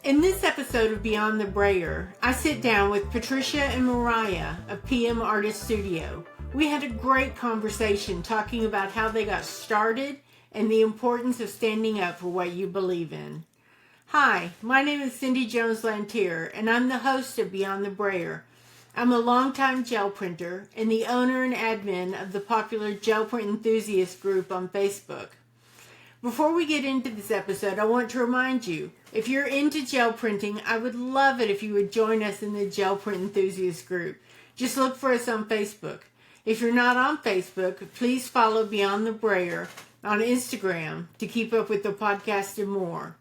In this episode of Beyond the Brayer, I sit down with Patricia and Mariah of PM Artist Studio. We had a great conversation talking about how they got started and the importance of standing up for what you believe in. Hi, my name is Cindy Jones Lantier, and I'm the host of Beyond the Brayer. I'm a longtime gel printer and the owner and admin of the popular gel print enthusiast group on Facebook. Before we get into this episode, I want to remind you, if you're into gel printing, I would love it if you would join us in the gel print enthusiast group. Just look for us on Facebook. If you're not on Facebook, please follow Beyond the Brayer on Instagram to keep up with the podcast and more.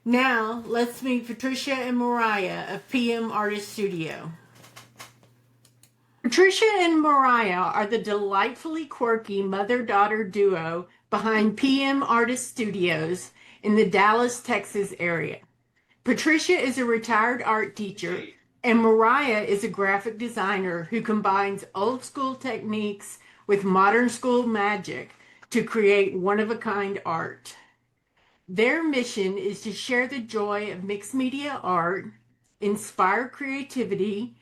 Now, let's meet Patricia and Mariah of PM Artist Studio. Patricia and Mariah are the delightfully quirky mother-daughter duo behind PM Artist Studios in the Dallas, Texas area. Patricia is a retired art teacher, and Mariah is a graphic designer who combines old school techniques with modern school magic to create one-of-a-kind art. Their mission is to share the joy of mixed media art, inspire creativity,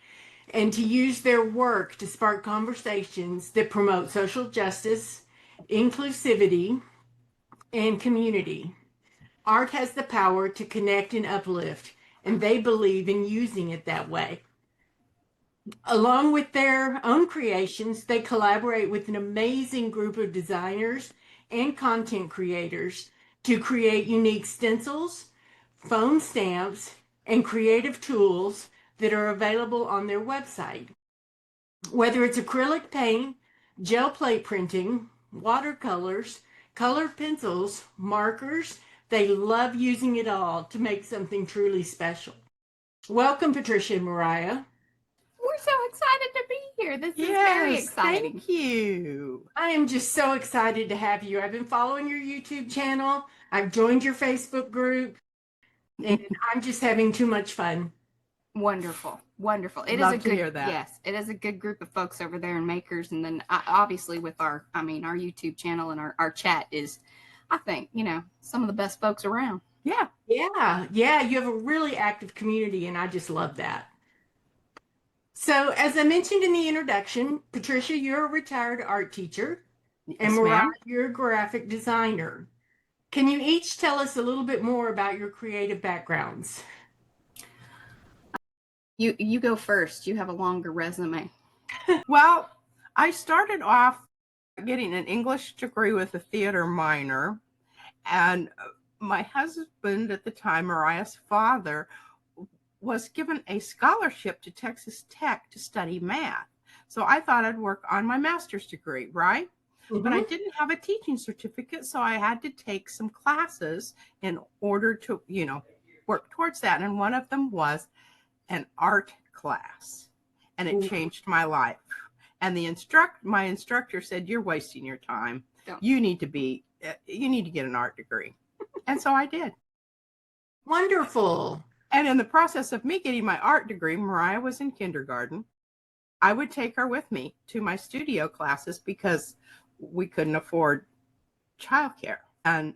and to use their work to spark conversations that promote social justice, inclusivity, and community. Art has the power to connect and uplift, and they believe in using it that way. Along with their own creations, they collaborate with an amazing group of designers and content creators to create unique stencils, foam stamps, and creative tools that are available on their website. Whether it's acrylic paint, gel plate printing, watercolors, colored pencils, markers, they love using it all to make something truly special. Welcome, Patricia and Mariah. We're so excited to be here. This is very exciting. Thank you. I am just so excited to have you. I've been following your YouTube channel. I've joined your Facebook group, and I'm just having too much fun. Wonderful. It Love is a to good, hear that. yes, it is a good group of folks over there and makers. And then obviously with our YouTube channel and our chat is, I think, some of the best folks around. Yeah. Yeah, you have a really active community, and I just love that. So, as I mentioned in the introduction, Patricia, you're a retired art teacher, and Mariah, you're a graphic designer. Can you each tell us a little bit more about your creative backgrounds? You go first. You have a longer resume. Well, I started off getting an English degree with a theater minor, and my husband at the time, Mariah's father, was given a scholarship to Texas Tech to study math. So I thought I'd work on my master's degree, right? Mm-hmm. But I didn't have a teaching certificate, so I had to take some classes in order to, work towards that. And one of them was an art class, and it changed my life. And my instructor said, "You're wasting your time. You need to get an art degree." And so I did. Wonderful. And in the process of me getting my art degree, Mariah was in kindergarten. I would take her with me to my studio classes because we couldn't afford childcare. And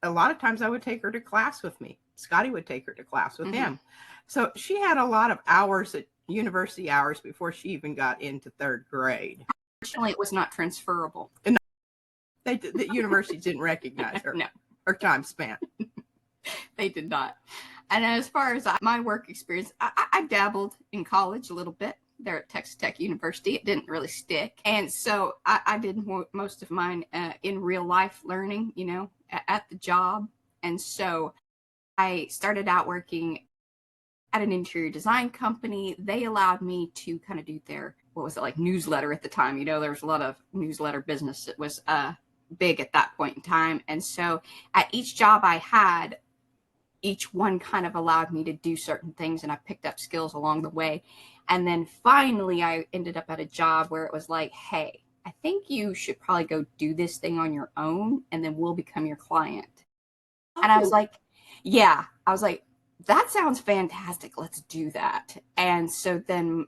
a lot of times I would take her to class with me. Scotty would take her to class with him. So she had a lot of hours at university hours before she even got into third grade. Fortunately, it was not transferable. And the university didn't recognize her. No. Her time span. They did not. And as far as my work experience, I dabbled in college a little bit there at Texas Tech University. It didn't really stick. And so I did most of mine in real life learning, at the job. And so I started out working at an interior design company. They allowed me to kind of do their, newsletter at the time. There was a lot of newsletter business that was big at that point in time. And so at each job I had, each one kind of allowed me to do certain things, and I picked up skills along the way. And then finally I ended up at a job where it was like, hey, I think you should probably go do this thing on your own, and then we'll become your client. And I was like, that sounds fantastic. Let's do that. And so then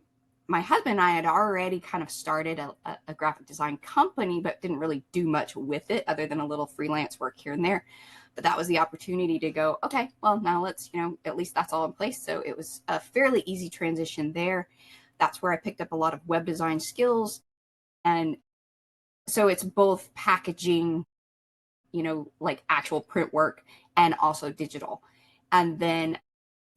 my husband and I had already kind of started a graphic design company, but didn't really do much with it other than a little freelance work here and there. But that was the opportunity to go, okay, well, now let's, at least that's all in place. So it was a fairly easy transition there. That's where I picked up a lot of web design skills. And so it's both packaging, like actual print work and also digital. And then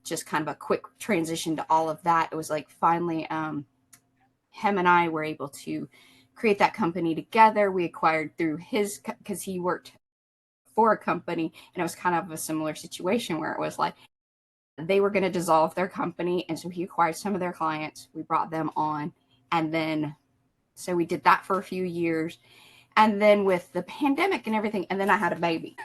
just kind of a quick transition to all of that. It was like finally him and I were able to create that company together. We acquired through because he worked for a company, and it was kind of a similar situation where it was like they were going to dissolve their company, and so he acquired some of their clients. We brought them on, and then so we did that for a few years, and then with the pandemic and everything, and then I had a baby.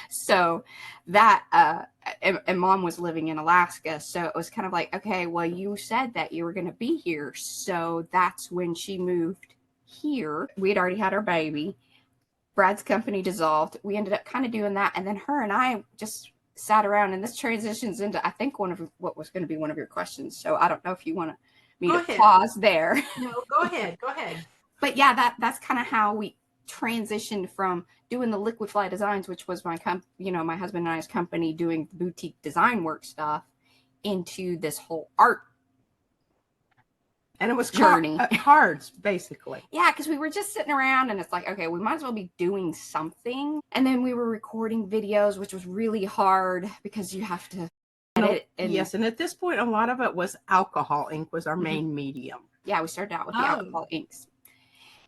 So that and mom was living in Alaska, so it was kind of like, okay, well, you said that you were going to be here, so that's when she moved here. We had already had our baby. Brad's company dissolved. We ended up kind of doing that, and then her and I just sat around, and this transitions into, I think, one of what was going to be one of your questions. So I don't know if you want me to pause there. No, go ahead. But yeah, that's kind of how we transitioned from doing the Liquid Fly Designs, which was my my husband and I's company doing boutique design work stuff, into this whole art. And it was journey. Cards, basically. Yeah, because we were just sitting around, and it's like, okay, we might as well be doing something. And then we were recording videos, which was really hard because you have to edit. Yes, and at this point, a lot of it was alcohol ink was our main medium. Yeah, we started out with the alcohol inks.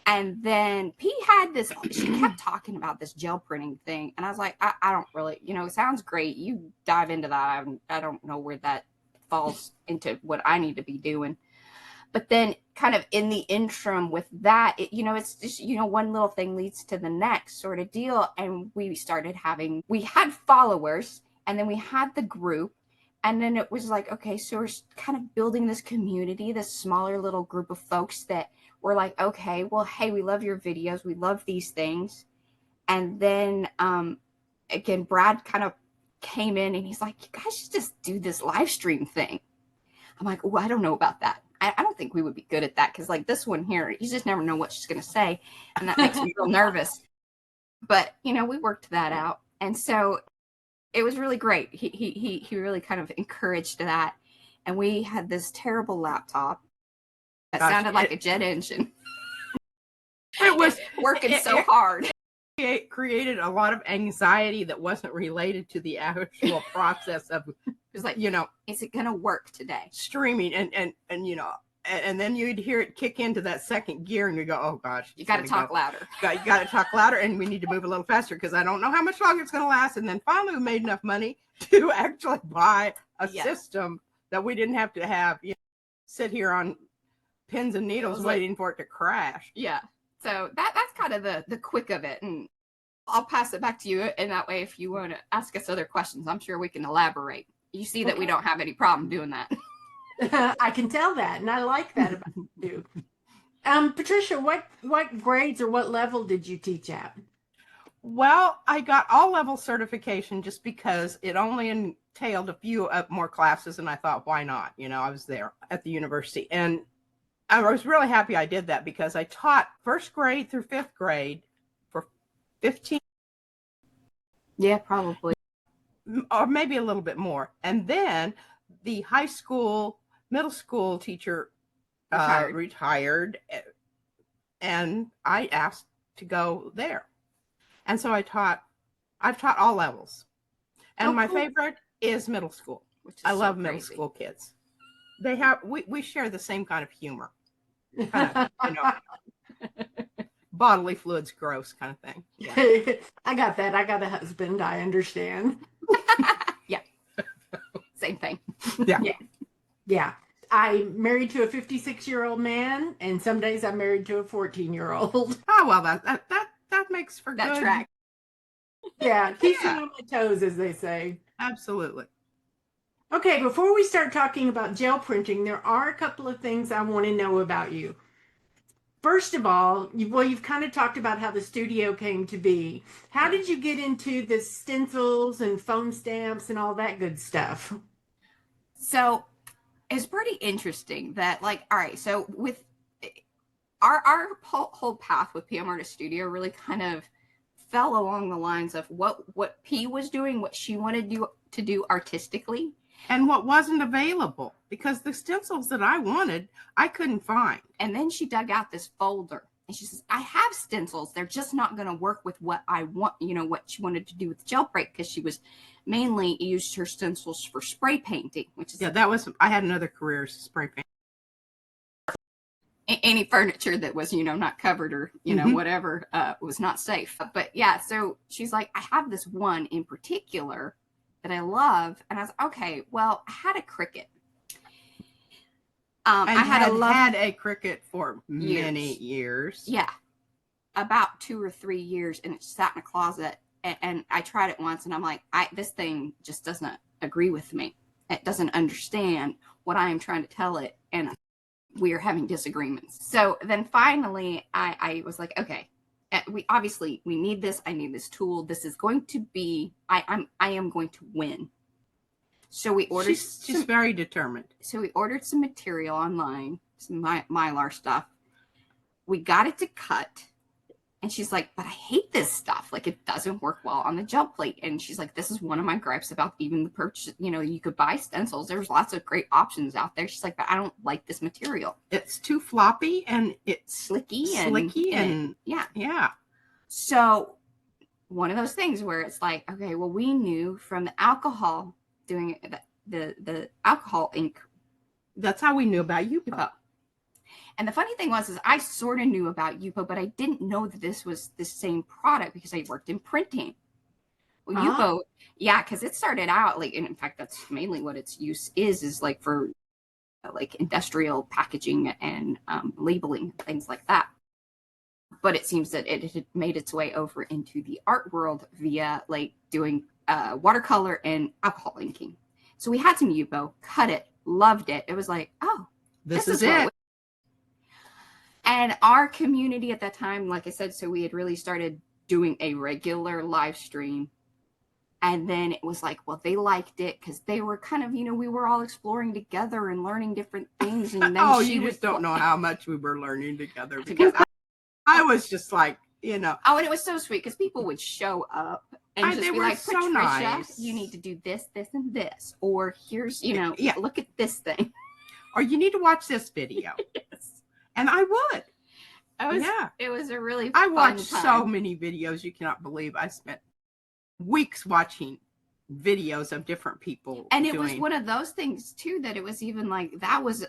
And then P had this, she kept talking about this gel printing thing. And I was like, I don't really, it sounds great. You dive into that. I don't know where that falls into what I need to be doing. But then kind of in the interim with that, it's just, one little thing leads to the next sort of deal. And we had followers, and then we had the group. And then it was like, okay, so we're kind of building this community, this smaller little group of folks that were like, okay, well, hey, we love your videos. We love these things. And then, again, Brad kind of came in, and he's like, you guys should just do this live stream thing. I'm like, oh, I don't know about that. I don't think we would be good at that, because like this one here, you just never know what she's going to say. And that makes me real nervous. But, we worked that out. And so it was really great. He really kind of encouraged that. And we had this terrible laptop that sounded like a jet engine. It was working so hard. It created a lot of anxiety that wasn't related to the actual process of, it was like, is it going to work today? Streaming and then you'd hear it kick into that second gear, and you go, oh gosh, you got to talk louder. You got to talk louder, and we need to move a little faster because I don't know how much longer it's going to last. And then finally, we made enough money to actually buy a system that we didn't have to have sit here on pins and needles waiting for it to crash. Yeah. So that's kind of the quick of it. And I'll pass it back to you. And that way, if you want to ask us other questions, I'm sure we can elaborate. You see that we don't have any problem doing that. I can tell that. And I like that about you. Patricia, what grades or what level did you teach at? Well, I got all level certification just because it only entailed a few more classes. And I thought, why not? I was there at the university. And I was really happy I did that because I taught first grade through fifth grade for 15. Yeah, probably. Or maybe a little bit more. And then the high school, middle school teacher retired, and I asked to go there. And so I've taught all levels. And my favorite is middle school. I love middle school kids. We share the same kind of humor. Kind of, bodily fluids gross kind of thing. Yeah. I got that. I got a husband. I understand. Yeah. Same thing. Yeah. I'm married to a 56-year-old man, and some days I'm married to a 14-year-old. Oh, well, that makes for that good. Track. Yeah. Keeps me on my toes, as they say. Absolutely. Okay, before we start talking about gel printing, there are a couple of things I want to know about you. First of all, you've kind of talked about how the studio came to be. How did you get into the stencils and foam stamps and all that good stuff? So it's pretty interesting that, like, all right, so with our whole path with PM Artist Studio really kind of fell along the lines of what P was doing, what she wanted to do artistically, and what wasn't available, because the stencils that I wanted, I couldn't find. And then she dug out this folder and she says, I have stencils. They're just not going to work with what I want, what she wanted to do with Jailbreak, because she was mainly used her stencils for spray painting, which is I had another career as spray paint. Any furniture that was, not covered or, whatever, was not safe. But yeah, so she's like, I have this one in particular that I love. And I was, okay, well, I had a Cricut. I had a Cricut for many years. Yeah. About 2 or 3 years, and it sat in a closet. And I tried it once, and I'm like, this thing just doesn't agree with me. It doesn't understand what I am trying to tell it. And we are having disagreements. So then finally I was like, okay, we need this. I need this tool. This is going to be, I am going to win. So we ordered. She's very determined. So we ordered some material online, some Mylar stuff. We got it to cut. And she's like, but I hate this stuff. Like, it doesn't work well on the gel plate. And she's like, this is one of my gripes about even the purchase. You could buy stencils. There's lots of great options out there. She's like, but I don't like this material. It's too floppy and it's slicky and yeah. So one of those things where it's like, okay, well, we knew from the alcohol doing the alcohol ink. That's how we knew about Yupo. And the funny thing was, I sort of knew about Yupo, but I didn't know that this was the same product because I worked in printing. Well, Yupo, yeah, because it started out like, and in fact, that's mainly what its use is like for like industrial packaging and labeling, things like that. But it seems that it had made its way over into the art world via like doing watercolor and alcohol inking. So we had some Yupo, cut it, loved it. It was like, oh, this is it. And our community at that time, like I said, so we had really started doing a regular live stream. And then it was like, well, they liked it because they were kind of, we were all exploring together and learning different things. And then you just don't know how much we were learning together, because I was just like, Oh, and it was so sweet because people would show up and just be like, so Patricia, nice. You need to do this, this, and this. Or here's, look at this thing. Or you need to watch this video. Yes. And I would. It was a really I fun watched time. so many videos. You cannot believe I spent weeks watching videos of different people. And it was one of those things too, that it was even like, that was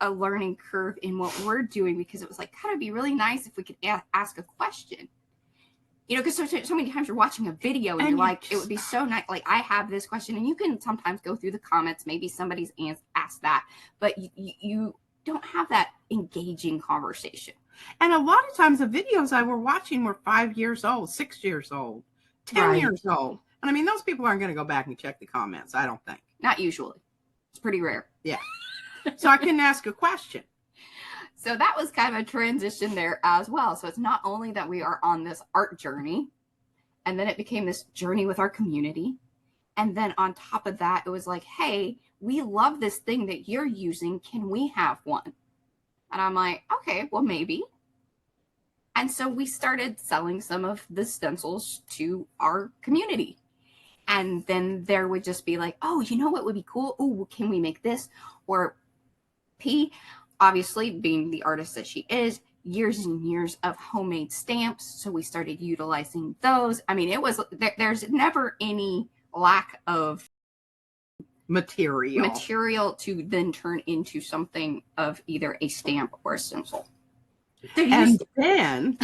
a learning curve in what we're doing, because it was like, kind of be really nice if we could ask a question. Because so many times you're watching a video and you're like, it would be so nice. Like, I have this question, and you can sometimes go through the comments. Maybe somebody's asked that, but you don't have that engaging conversation. And a lot of times the videos I were watching were 5 years old, 6 years old, 10 years old. And I mean, those people aren't going to go back and check the comments, I don't think. Not usually. It's pretty rare. Yeah. So I couldn't ask a question. So that was kind of a transition there as well. So it's not only that we are on this art journey, and then it became this journey with our community. And then on top of that, it was like, hey, we love this thing that you're using. Can we have one? And I'm like, okay, well, maybe. And so we started selling some of the stencils to our community. And then there would just be like, oh, you know what would be cool? Oh, can we make this? Or P, obviously being the artist that she is, years and years of homemade stamps. So we started utilizing those. I mean, it was, there's never any lack of material to then turn into something of either a stamp or a stencil. And then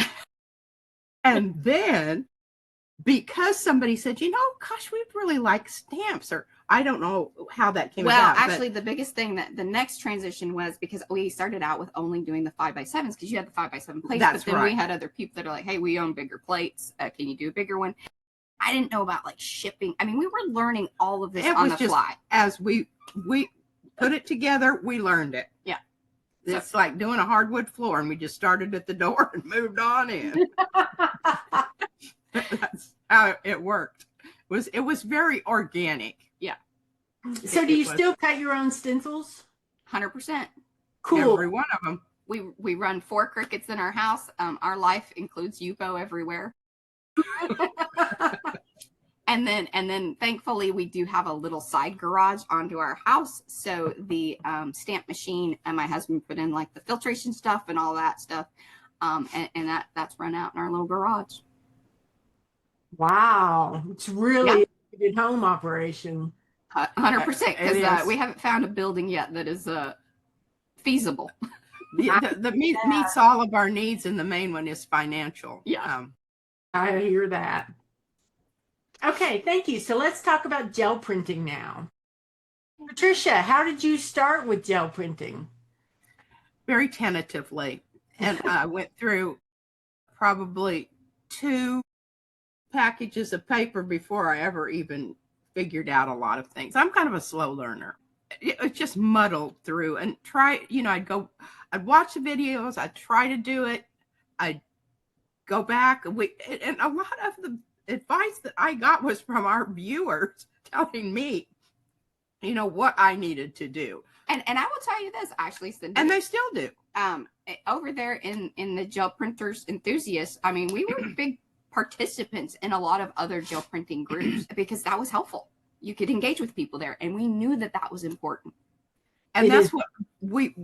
because somebody said, gosh, we'd really like stamps, or I don't know how that came about. Well, actually, the biggest thing that the next transition was, because we started out with only doing the 5x7s, because you had the 5x7 plates, but then we had other people that are like, hey, we own bigger plates. Can you do a bigger one? I didn't know about like shipping. I mean, we were learning all of this on the fly. As we put it together, we learned it. Yeah. It's like doing a hardwood floor, and we just started at the door and moved on in. That's how it worked. It was very organic. Yeah. So do you still cut your own stencils? 100%. Cool. Every one of them. We run 4 crickets in our house. Our life includes Yupo everywhere. And then thankfully we do have a little side garage onto our house. So the stamp machine and my husband put in like the filtration stuff and all that stuff. And that's run out in our little garage. Wow. It's really a good home operation. 100%, It because is. we haven't found a building yet that is feasible. The meets all of our needs, and the main one is financial. Yeah. I hear that. Okay, thank you. So let's talk about gel printing now. Patricia, how did you start with gel printing? Very tentatively. And I went through probably 2 packages of paper before I ever even figured out a lot of things. I'm kind of a slow learner. It just muddled through and I'd watch the videos, I'd try to do it, I'd go back, and a lot of the advice that I got was from our viewers telling me, what I needed to do. And I will tell you this, actually, Cindy. And they still do. Over there in the gel printers enthusiasts, I mean, we were big participants in a lot of other gel printing groups because that was helpful. You could engage with people there, and we knew that was important. And that's what we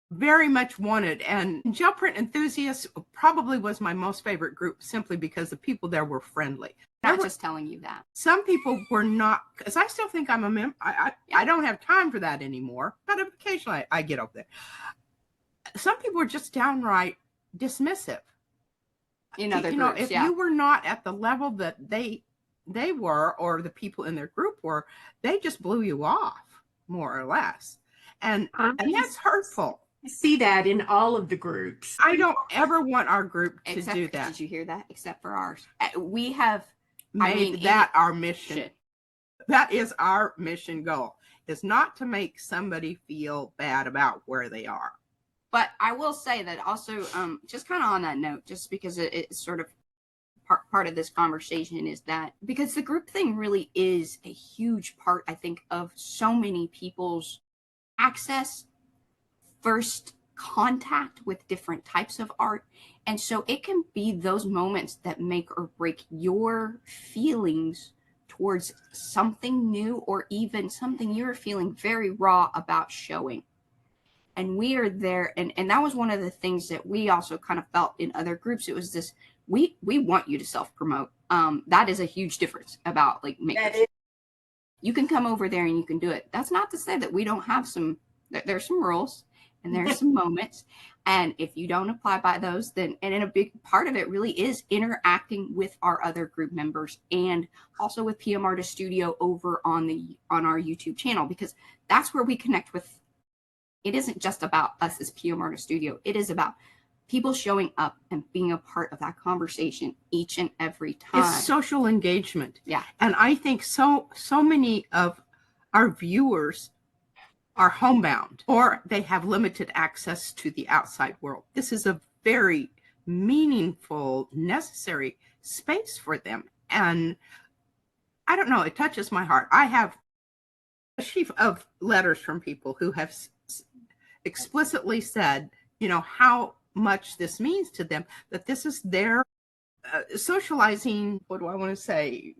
very much wanted. And gel print enthusiasts probably was my most favorite group, simply because the people there were friendly. Not just telling you that. Some people were not, because I still think I'm a member. I don't have time for that anymore, but occasionally I get up there. Some people were just downright dismissive. In other groups, if you were not at the level that they were, or the people in their group were, they just blew you off, more or less. And that's hurtful. I see that in all of the groups. I don't ever want our group to do that. Did you hear that? Except for ours. We have made that our mission. That is our mission goal, is not to make somebody feel bad about where they are. But I will say that also, just kind of on that note, just because it's sort of part of this conversation, is that because the group thing really is a huge part, I think, of so many people's access, first contact with different types of art. And so it can be those moments that make or break your feelings towards something new, or even something you're feeling very raw about showing. And we are there, and that was one of the things that we also kind of felt in other groups. It was this, we want you to self-promote. That is a huge difference about like makers. You can come over there and you can do it. That's not to say that we don't have there's some rules and there's some moments. And if you don't apply by those, then, and a big part of it really is interacting with our other group members, and also with PM Artist Studio over on our YouTube channel, because that's where we connect with. It isn't just about us as PM Artist Studio. It is about people showing up and being a part of that conversation each and every time. It's social engagement. Yeah. And I think so many of our viewers are homebound, or they have limited access to the outside world. This is a very meaningful, necessary space for them. And I don't know, it touches my heart. I have a sheaf of letters from people who have explicitly said, how much this means to them, that this is their socializing, what do I want to say,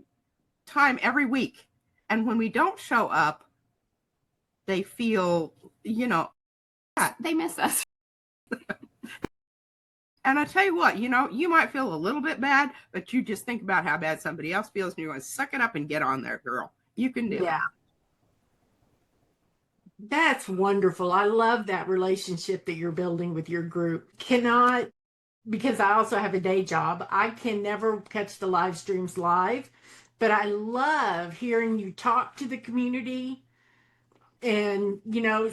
time every week. And when we don't show up, they feel, they miss us. And I tell you what, you might feel a little bit bad, but you just think about how bad somebody else feels, and you're going to suck it up and get on there, girl. You can do it. That's wonderful. I love that relationship that you're building with your group. Because I also have a day job, I can never catch the live streams live, but I love hearing you talk to the community. And,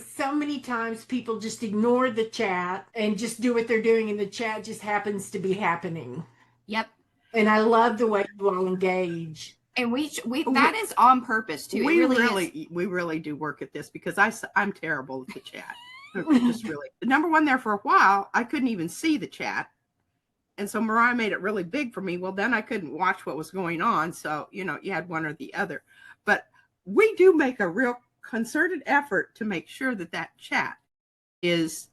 so many times people just ignore the chat and just do what they're doing, and the chat just happens to be happening. Yep. And I love the way you all engage. And we that is on purpose too. We really do work at this, because I'm terrible at the chat. Just really. Number one, there for a while, I couldn't even see the chat. And so Mariah made it really big for me. Well, then I couldn't watch what was going on. So, you had one or the other. But we do make a real concerted effort to make sure that that chat is.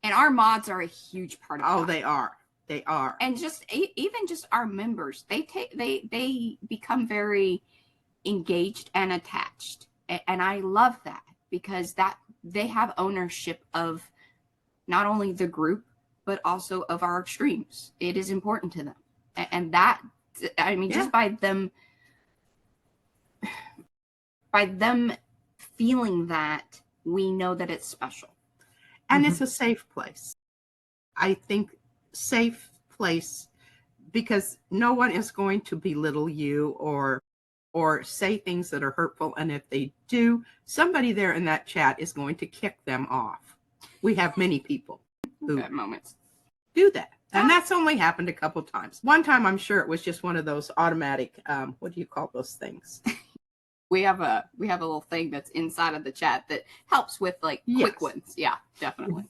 And our mods are a huge part of that. They are. They are. And just even just our members, they become very engaged and attached. And I love that, because that they have ownership of not only the group, but also of our streams. It is important to them. And that, I mean, just by them feeling that, we know that it's special. And it's a safe place. I think safe place, because no one is going to belittle you or say things that are hurtful. And if they do, somebody there in that chat is going to kick them off. We have many people who moments do that. And that's only happened a couple times. One time, I'm sure it was just one of those automatic, what do you call those things? We have a little thing that's inside of the chat that helps with like quick wins. Yeah, definitely.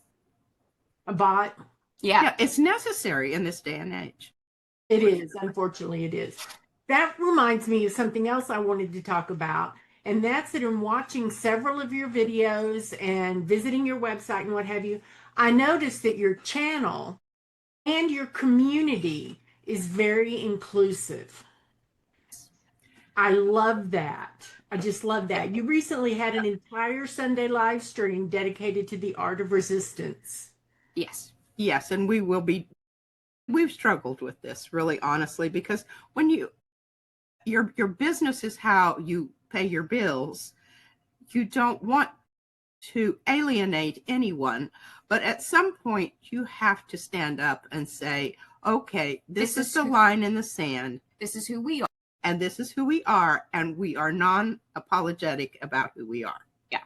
A bot. Yeah, it's necessary in this day and age. It is. Unfortunately, it is. That reminds me of something else I wanted to talk about. And that's that in watching several of your videos and visiting your website and what have you, I noticed that your channel and your community is very inclusive. I love that. I just love that. You recently had an entire Sunday live stream dedicated to the art of resistance. Yes. Yes, and we've struggled with this, really, honestly, because when your business is how you pay your bills, you don't want to alienate anyone, but at some point you have to stand up and say, okay, this is the line in the sand. This is who we are. And this is who we are, and we are non-apologetic about who we are. Yeah.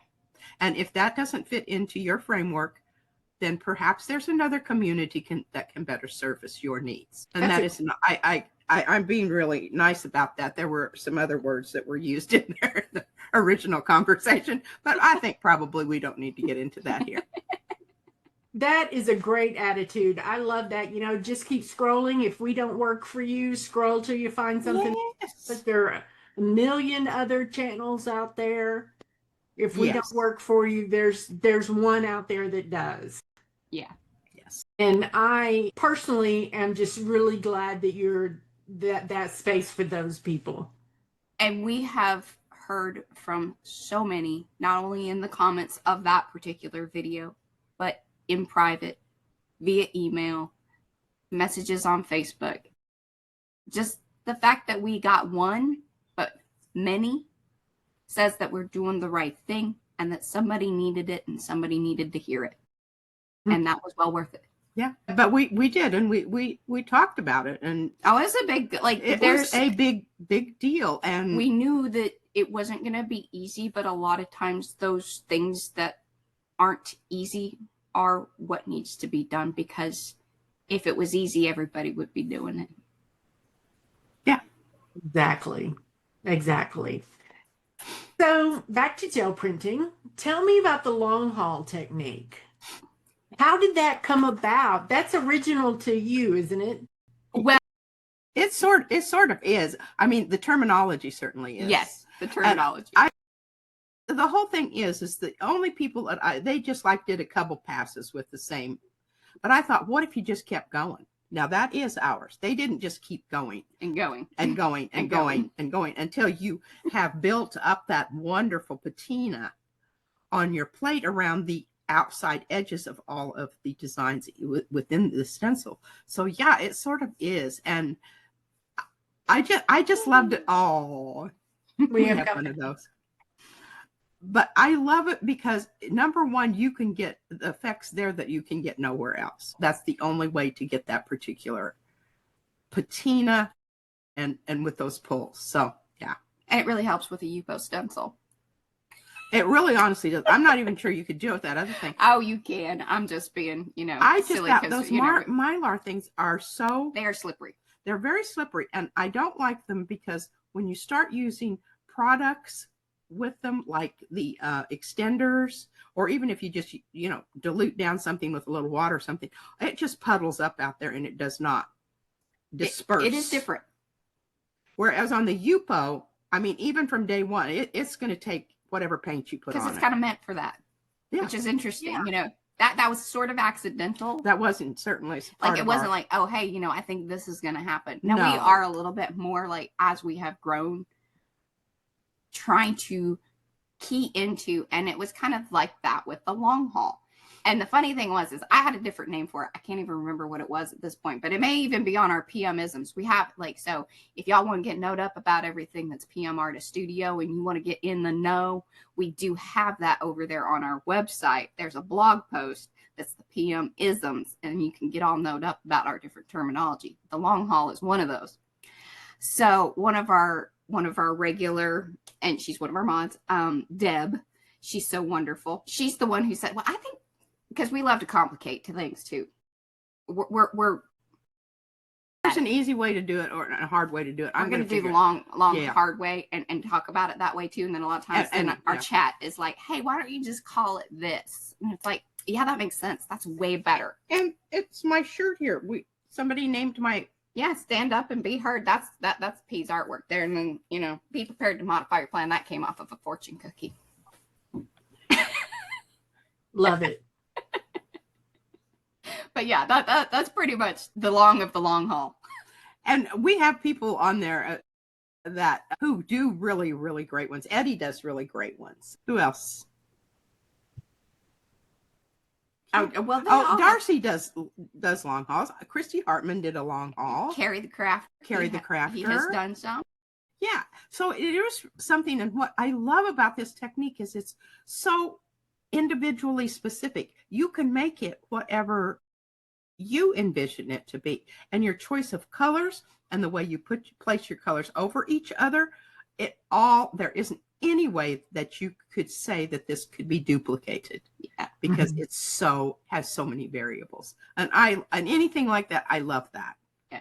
And if that doesn't fit into your framework, then perhaps there's another community that can better service your needs. And I'm being really nice about that. There were some other words that were used in there in the original conversation, but I think probably we don't need to get into that here. That is a great attitude. I love that. Just keep scrolling. If we don't work for you, scroll till you find something. Yes. But there are a million other channels out there. If we don't work for you, there's one out there that does. Yeah. Yes. And I personally am just really glad that you're that space for those people. And we have heard from so many, not only in the comments of that particular video, but in private, via email, messages on Facebook. Just the fact that we got one, but many, says that we're doing the right thing and that somebody needed it and somebody needed to hear it. And that was well worth it. Yeah, but we did, and we talked about it, and it's a big was a big deal, and we knew that it wasn't going to be easy, but a lot of times those things that aren't easy are what needs to be done, because if it was easy, everybody would be doing it. Yeah, exactly. So back to gel printing. Tell me about the long haul technique. How did that come about? That's original to you, isn't it? Well, it sort of is. I mean, the terminology certainly is. Yes, the terminology. The whole thing is the only people that they just did a couple passes with the same. But I thought, what if you just kept going? Now that is ours. They didn't just keep going and going and going and going and going until you have built up that wonderful patina on your plate around the outside edges of all of the designs within the stencil. So yeah, it sort of is. And I just loved it all. We have one of those. But I love it because, number one, you can get the effects there that you can get nowhere else. That's the only way to get that particular patina and with those pulls. So, yeah. And it really helps with a UPO stencil. It really honestly does. I'm not even sure you could do it with that other thing. Oh, you can. I'm just being, I just silly. Thought those Mylar things are they are slippery. They're very slippery. And I don't like them because when you start using products with them, like the extenders, or even if you just dilute down something with a little water or something, it just puddles up out there and it does not disperse. It is different. Whereas on the UPO, I mean, even from day one, it's going to take whatever paint you put on Because it's it. kind of meant for that, Yeah. which is interesting. Yeah. You know, that was sort of accidental. That wasn't certainly part Like it of wasn't our, like, oh, hey, you know, I think this is going to happen. Now we No. are a little bit more like, as we have grown, trying to key into, and it was kind of like that with the long haul. And the funny thing was, is I had a different name for it. I can't even remember what it was at this point, but it may even be on our PMisms. We have like, so if y'all want to get noted up about everything that's PM Artist Studio and you want to get in the know, we do have that over there on our website. There's a blog post that's the PMisms, and you can get all noted up about our different terminology. The long haul is one of those. So one of our regular, and she's one of our mods, Deb, she's so wonderful. She's the one who said, well, I think, because we love to complicate things too. We're there's an easy way to do it or a hard way to do it. we're going to do the long, hard way and talk about it that way too. And then a lot of times our chat is like, hey, why don't you just call it this? And it's like, yeah, that makes sense. That's way better. And it's my shirt here. Somebody named my, yeah, stand up and be heard. That's P's artwork there. And then, you know, be prepared to modify your plan. That came off of a fortune cookie. Love it. But yeah, that's pretty much the long of the long haul. and we have people on there that who do really, really great ones. Eddie does really great ones. Who else? Well, Darcy does long hauls. Christy Hartman did a long haul. Carry the Crafter. He has done some. Yeah. So it is something, and what I love about this technique is it's so individually specific. You can make it whatever you envision it to be, and your choice of colors and the way you place your colors over each other, there isn't any way that you could say that this could be duplicated. Yeah, because it's has so many variables, and anything like that, I love that. Yeah.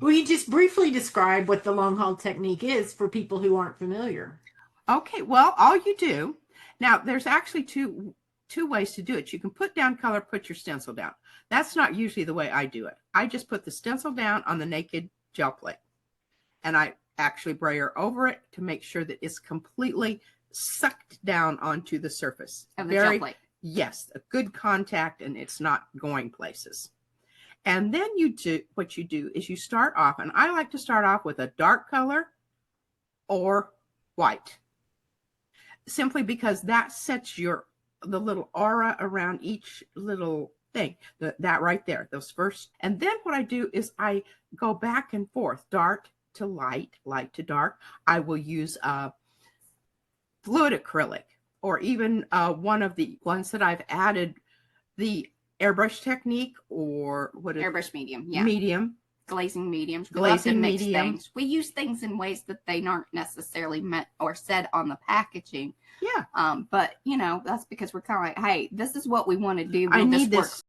Will you just briefly describe what the long haul technique is for people who aren't familiar? Okay, well, all you do now, there's actually two ways to do it. You can put down color, put your stencil down. That's not usually the way I do it. I just put the stencil down on the naked gel plate, and I actually brayer over it to make sure that it's completely sucked down onto the surface of the gel plate. Yes, a good contact, and it's not going places. And then what you do is you start off, and I like to start off with a dark color or white, simply because that sets the little aura around each little thing, that right there, those first. And then what I do is I go back and forth, dark to light, light to dark. I will use fluid acrylic, or even one of the ones that I've added, the airbrush technique, or airbrush medium. Yeah. Medium. Glazing mediums. Glazing medium. Things. We use things in ways that they aren't necessarily meant or said on the packaging. Yeah. But you know, that's because we're kind of like, hey, this is what we want to do. I need this.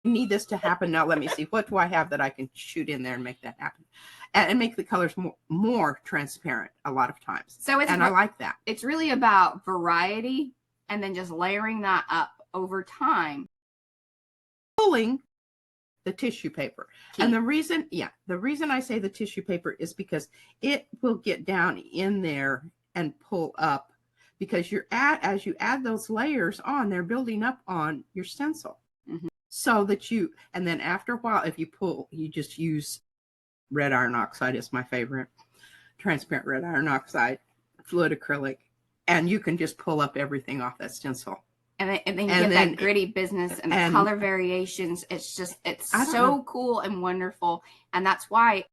I need this to happen. Now let me see. What do I have that I can shoot in there and make that happen? And make the colors more transparent a lot of times. So I like that. It's really about variety, and then just layering that up over time. Pulling the tissue paper. Key. And the reason I say the tissue paper is because it will get down in there and pull up, because as you add those layers on, they're building up on your stencil. Mm-hmm. So that and then after a while, if you pull, you just use red iron oxide is my favorite, transparent red iron oxide, fluid acrylic, and you can just pull up everything off that stencil. And then you get that gritty business and the color variations. It's so cool and wonderful. And that's why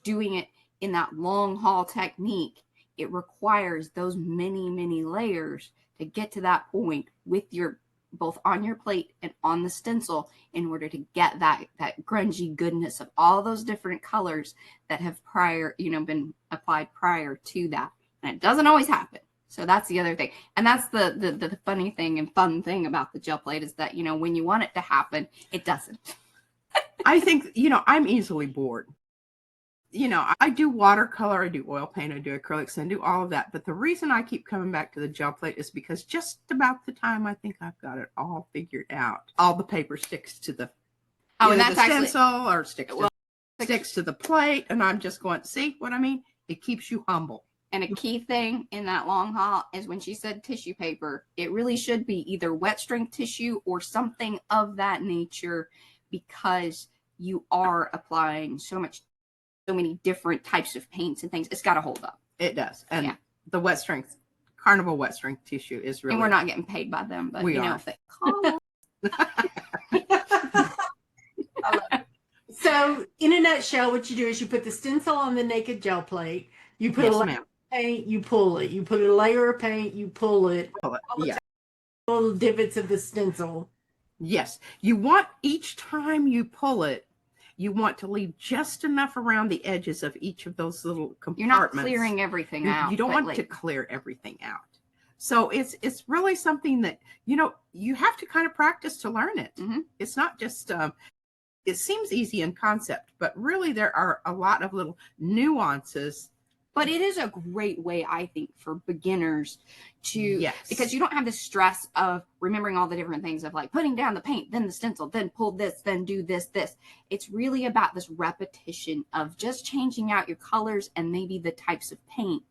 doing it in that long haul technique, it requires those many, many layers to get to that point with your both on your plate and on the stencil, in order to get that grungy goodness of all those different colors that have been applied prior to that. And it doesn't always happen. So that's the other thing. And that's the funny thing and fun thing about the gel plate, is that, you know, when you want it to happen, it doesn't. I think, I'm easily bored. I do watercolor, I do oil paint, I do acrylics, and do all of that. But the reason I keep coming back to the gel plate is because just about the time I think I've got it all figured out, all the paper sticks to the stencil, or sticks to the plate, and I'm just going, see what I mean? It keeps you humble. And a key thing in that long haul is when she said tissue paper, it really should be either wet strength tissue or something of that nature, because you are applying so many different types of paints and things. It's got to hold up. It does. And Yeah. the wet strength, Carnival wet strength tissue is really. And we're not getting paid by them, but We you know, are. if they call us. I love it. So, in a nutshell, what you do is you put the stencil on the naked gel plate. You put Yes, a layer ma'am. of paint, you pull it. You put a layer of paint, you pull it. Yeah. Little divots of the stencil. Yes. You want, each time you pull it, you want to leave just enough around the edges of each of those little compartments. You're not clearing everything out. You don't want to clear everything out. So it's really something that, you have to kind of practice to learn it. Mm-hmm. It's not just, it seems easy in concept, but really there are a lot of little nuances. But it is a great way, I think, for beginners to, Yes. because you don't have the stress of remembering all the different things of like putting down the paint, then the stencil, then pull this, then do this. It's really about this repetition of just changing out your colors and maybe the types of paint.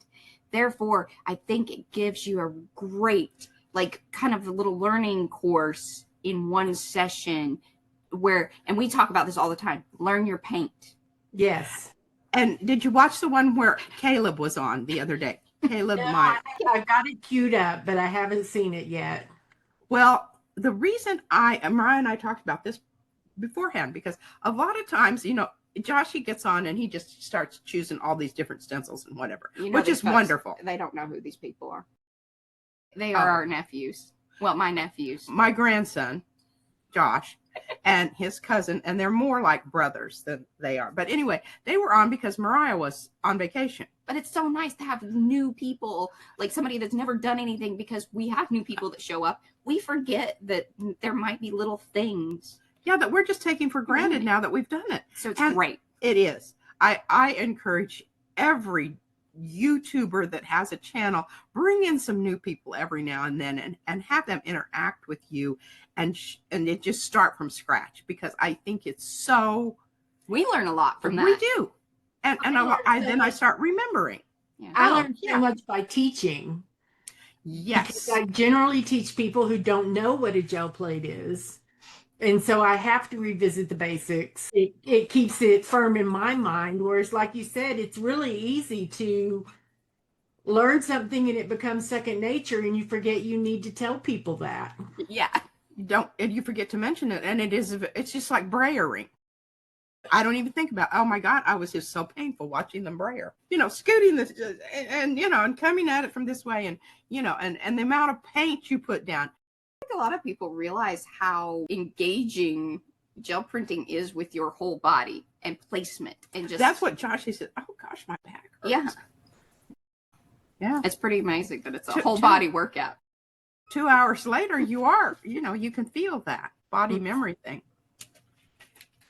Therefore, I think it gives you a great, like, kind of a little learning course in one session where, and we talk about this all the time, learn your paint. Yes. And did you watch the one where Caleb was on the other day? Caleb, No, I've got it queued up, but I haven't seen it yet. Well, the reason Mariah and I talked about this beforehand, because a lot of times, Joshy gets on and he just starts choosing all these different stencils and whatever, which is wonderful. They don't know who these people are. They are our nephews. Well, my nephews. My grandson, Josh, and his cousin, and they're more like brothers than they are. But anyway, they were on because Mariah was on vacation. But it's so nice to have new people, like somebody that's never done anything, because we have new people that show up. We forget that there might be little things. Yeah, that we're just taking for granted now that we've done it. So it's And great. It is. I encourage every YouTuber that has a channel, bring in some new people every now and then and have them interact with you and it just start from scratch, because I think it's so. We learn a lot from that. We do. And I start remembering. Yeah. I learned so much by teaching. Yes. Because I generally teach people who don't know what a gel plate is. And so I have to revisit the basics. It keeps it firm in my mind. Whereas, like you said, it's really easy to learn something and it becomes second nature, and you forget you need to tell people that. Yeah. You forget to mention it. And it's just like brayering. I don't even think about, oh my God, I was just so painful watching them brayer. Scooting this and coming at it from this way, and and the amount of paint you put down. I think a lot of people realize how engaging gel printing is with your whole body and placement, and just that's what Josh said. Oh gosh, my back hurts. Yeah. It's pretty amazing that it's a whole body workout. 2 hours later, you can feel that body memory thing.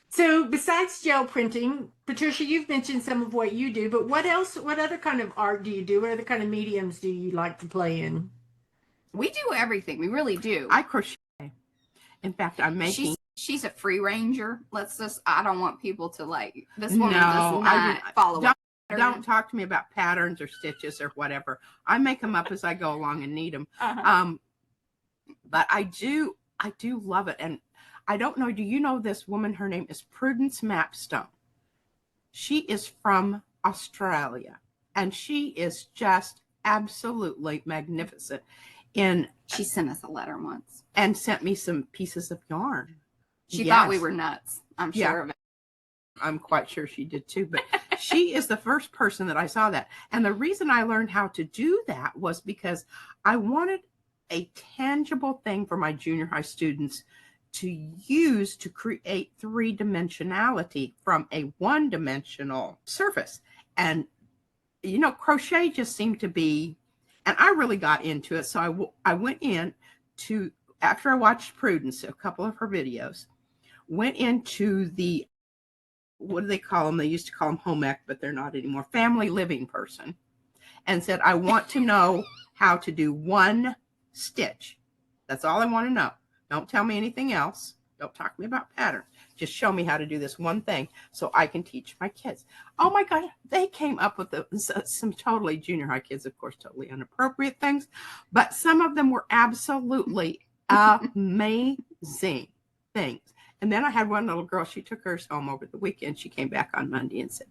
So besides gel printing, Patricia, you've mentioned some of what you do, but what other kind of art do you do? What other kind of mediums do you like to play in? We do everything. We really do. I crochet. In fact, I'm making. She's a free ranger. I don't want people to this woman does No, not follow up. Don't talk to me about patterns or stitches or whatever. I make them up as I go along and need them. Uh-huh. But I do love it. And I don't know, do you know this woman? Her name is Prudence Mapstone. She is from Australia, and she is just absolutely magnificent. She sent us a letter once and sent me some pieces of yarn. She thought we were nuts. I'm sure of it. I'm quite sure she did too, but she is the first person that I saw that. And the reason I learned how to do that was because I wanted a tangible thing for my junior high students to use to create three-dimensionality from a one-dimensional surface. And, crochet just seemed to be, and I really got into it. So I went in to, after I watched Prudence, a couple of her videos, went into the, what do they call them? They used to call them home ec, but they're not anymore. Family living person. And said, I want to know how to do one stitch. That's all I want to know. Don't tell me anything else. Don't talk to me about patterns. Just show me how to do this one thing so I can teach my kids. Oh my God, they came up with some totally junior high kids, of course, totally inappropriate things, but some of them were absolutely amazing things. And then I had one little girl, she took hers home over the weekend. She came back on Monday and said,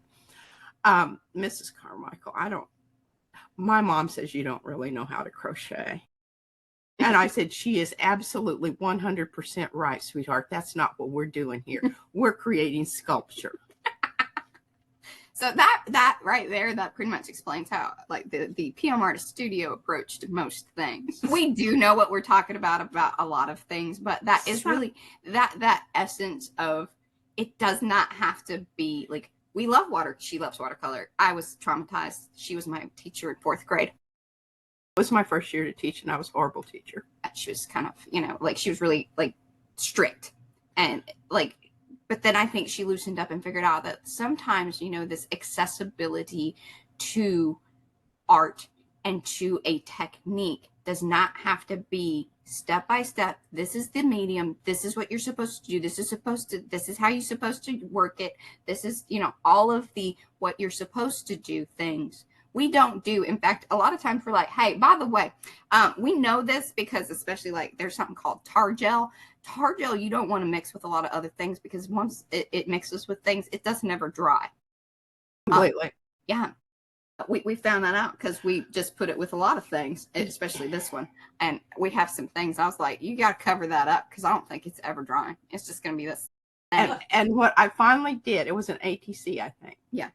Mrs. Carmichael, my mom says you don't really know how to crochet. And I said, she is absolutely 100% right, sweetheart. That's not what we're doing here. We're creating sculpture. So that right there, that pretty much explains how like the PM Artist Studio approached most things. We do know what we're talking about a lot of things, but that is really that essence of it does not have to be like we love water. She loves watercolor. I was traumatized. She was my teacher in 4th grade. It was my first year to teach, and I was a horrible teacher. She was kind of, like she was really like strict and like, but then I think she loosened up and figured out that sometimes, this accessibility to art and to a technique does not have to be step by step. This is the medium. This is what you're supposed to do. This is how you're supposed to work it. This is, all of the, what you're supposed to do things. We don't do. In fact, a lot of times we're like, hey, by the way, we know this because especially like there's something called tar gel. Tar gel, you don't want to mix with a lot of other things because once it mixes with things, it doesn't ever dry. Completely. Yeah. We found that out because we just put it with a lot of things, especially this one. And we have some things. I was like, you got to cover that up because I don't think it's ever drying. It's just going to be this. And what I finally did, it was an ATC, I think. Yeah.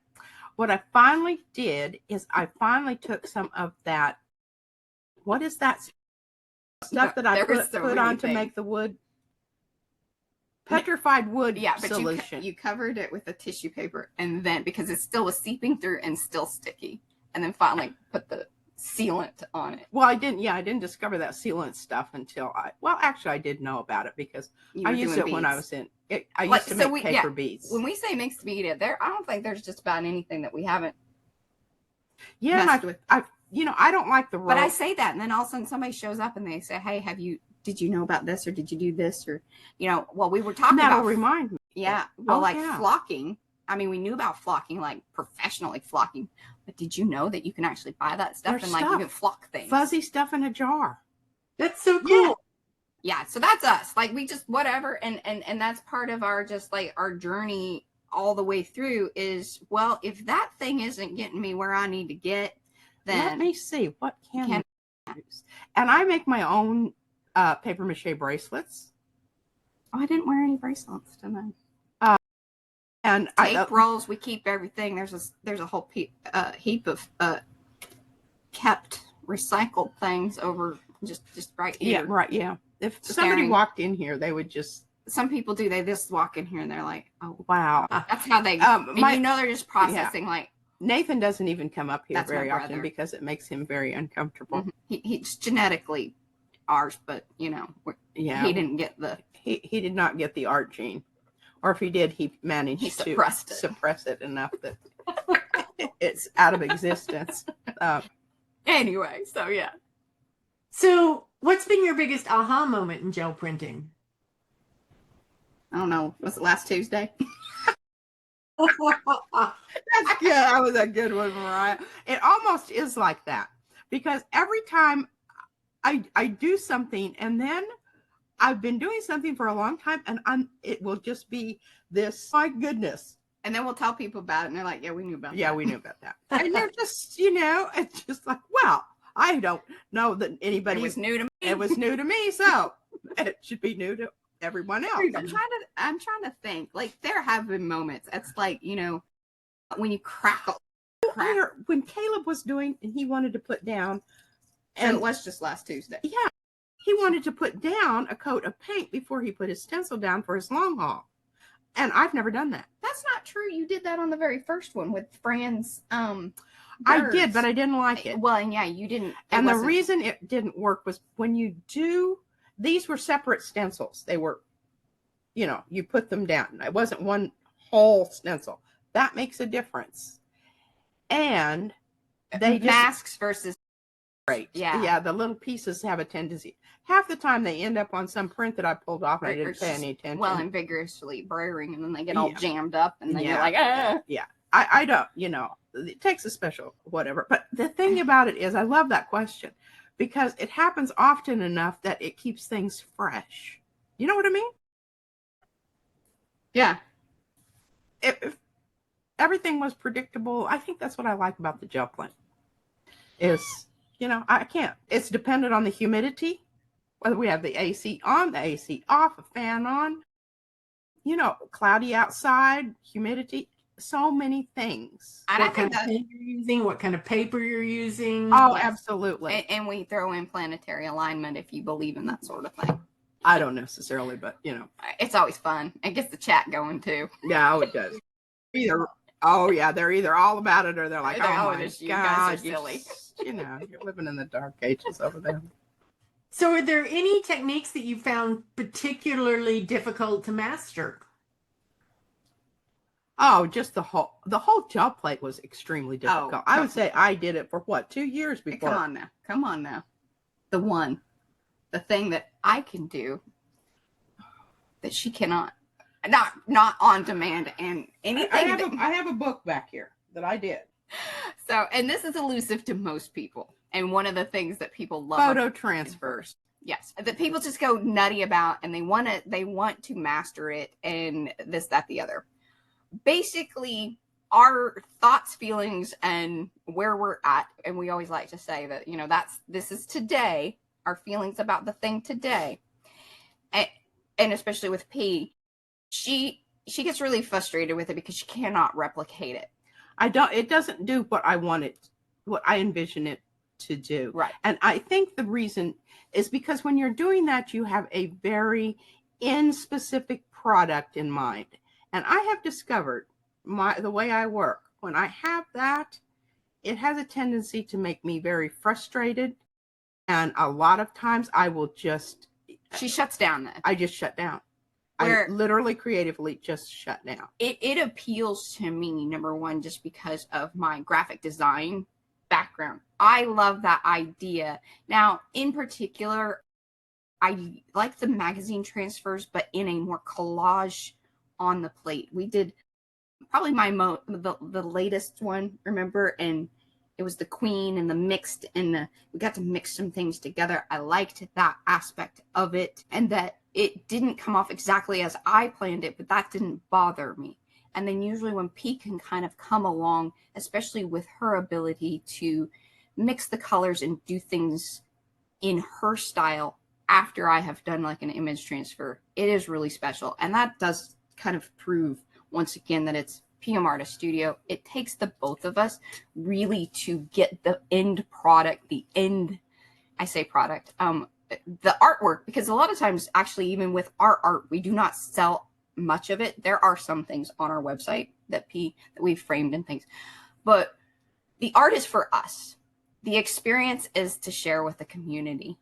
What I finally did is I finally took some of that. What is that stuff that I put on to make the wood? Petrified wood solution. But you covered it with a tissue paper, and then because it still was seeping through and still sticky, and then finally put the sealant on it. Well, I didn't discover that sealant stuff until actually I did know about it because I used it when I was in it. I used to make paper beads. When we say mixed media, I don't think there's just about anything that we haven't messed with. I don't like the rope. But I say that, and then all of a sudden somebody shows up and they say, hey, did you know about this, or did you do this, or we were talking That'll about remind me. Yeah. Well, flocking. I mean, we knew about flocking, like professionally flocking, but did you know that you can actually buy that stuff and like you can flock things? Fuzzy stuff in a jar. That's so cool. Yeah. So that's us. Like we just whatever, and that's part of our just like our journey all the way through is, well, if that thing isn't getting me where I need to get, then let me see what can I use. And I make my own paper mache bracelets. Oh, I didn't wear any bracelets tonight. And tape rolls, we keep everything. There's a whole heap of kept recycled things over just right here. Yeah, right. Yeah. If somebody walked in here, they would just. Some people do. They just walk in here and they're like, "Oh, wow." That's how they. They're just processing. Yeah. Like Nathan doesn't even come up here very often because it makes him very uncomfortable. Mm-hmm. He's genetically ours, but he didn't get the. He did not get the art gene. Or if he did, he managed to suppress it enough that it's out of existence. Anyway, so yeah. So what's been your biggest aha moment in gel printing? I don't know. Was it last Tuesday? That's good. That was a good one, Mariah. It almost is like that because every time I do something and then I've been doing something for a long time and it will just be this, my goodness. And then we'll tell people about it and they're like, yeah, we knew about that. Yeah, we knew about that. And they're just, it's just like, well, I don't know that anybody. It was new to me. It was new to me, so it should be new to everyone else. I'm trying to think. Like there have been moments. It's like, when you crackle. When Caleb was doing and he wanted to put down. And it was just last Tuesday. Yeah. He wanted to put down a coat of paint before he put his stencil down for his long haul. And I've never done that. That's not true. You did that on the very first one with Fran's I did, but I didn't like it. Well, and yeah, you didn't. And the reason it didn't work was when you these were separate stencils. They were, you put them down. It wasn't one whole stencil. That makes a difference. And they masks versus Right. Yeah. Yeah, the little pieces have a tendency. Half the time they end up on some print that I pulled off and I Or didn't pay just any attention. well and vigorously burring, and then they get all Yeah. jammed up, and then you're Yeah. like, ah. Yeah. I don't, it takes a special whatever. But the thing about it is I love that question because it happens often enough that it keeps things fresh. You know what I mean? Yeah. If everything was predictable, I think that's what I like about the gel plane. Is, I can't. It's dependent on the humidity, whether we have the AC on, the AC off, a fan on, cloudy outside, humidity, so many things. And I What kind think of that, pen you're using, what kind of paper you're using. Oh, yes. absolutely. And we throw in planetary alignment if you believe in that sort of thing. I don't necessarily, but It's always fun. It gets the chat going too. yeah, it does. They're either all about it or they're like, They're like, oh oh, my you God, guys are silly. You're living in the dark ages over there. So are there any techniques that you found particularly difficult to master? Oh, just the whole gel plate was extremely difficult. Oh, I would say I did it for 2 years before. Come on now. The thing that I can do that she cannot. Not on demand and anything. I have a book back here that I did. So, and this is elusive to most people. And one of the things that people love Photo transfers. Yes, that people just go nutty about, and they want to master it, and this, that, the other. Basically, our thoughts, feelings, and where we're at, and we always like to say that this is today. Our feelings about the thing today, and especially with P, she gets really frustrated with it because she cannot replicate it. It doesn't do what I want it, what I envision it to do. Right. And I think the reason is because when you're doing that, you have a very specific product in mind. And I have discovered the way I work, when I have that, it has a tendency to make me very frustrated. And a lot of times I will she shuts down then. I just shut down. Where I literally creatively just shut down. It appeals to me, number one, just because of my graphic design background. I love that idea. Now, in particular, I like the magazine transfers, but in a more collage on the plate. We did probably the latest one, remember? And it was the queen and the mixed, and we got to mix some things together. I liked that aspect of it, and that it didn't come off exactly as I planned it, but that didn't bother me. And then usually when P can kind of come along, especially with her ability to mix the colors and do things in her style after I have done like an image transfer, it is really special. And that does kind of prove once again that it's PM Artist Studio. It takes the both of us really to get the end product, the artwork, because a lot of times actually even with our art, we do not sell much of it. There are some things on our website that we've framed and things, but the art is for us. The experience is to share with the community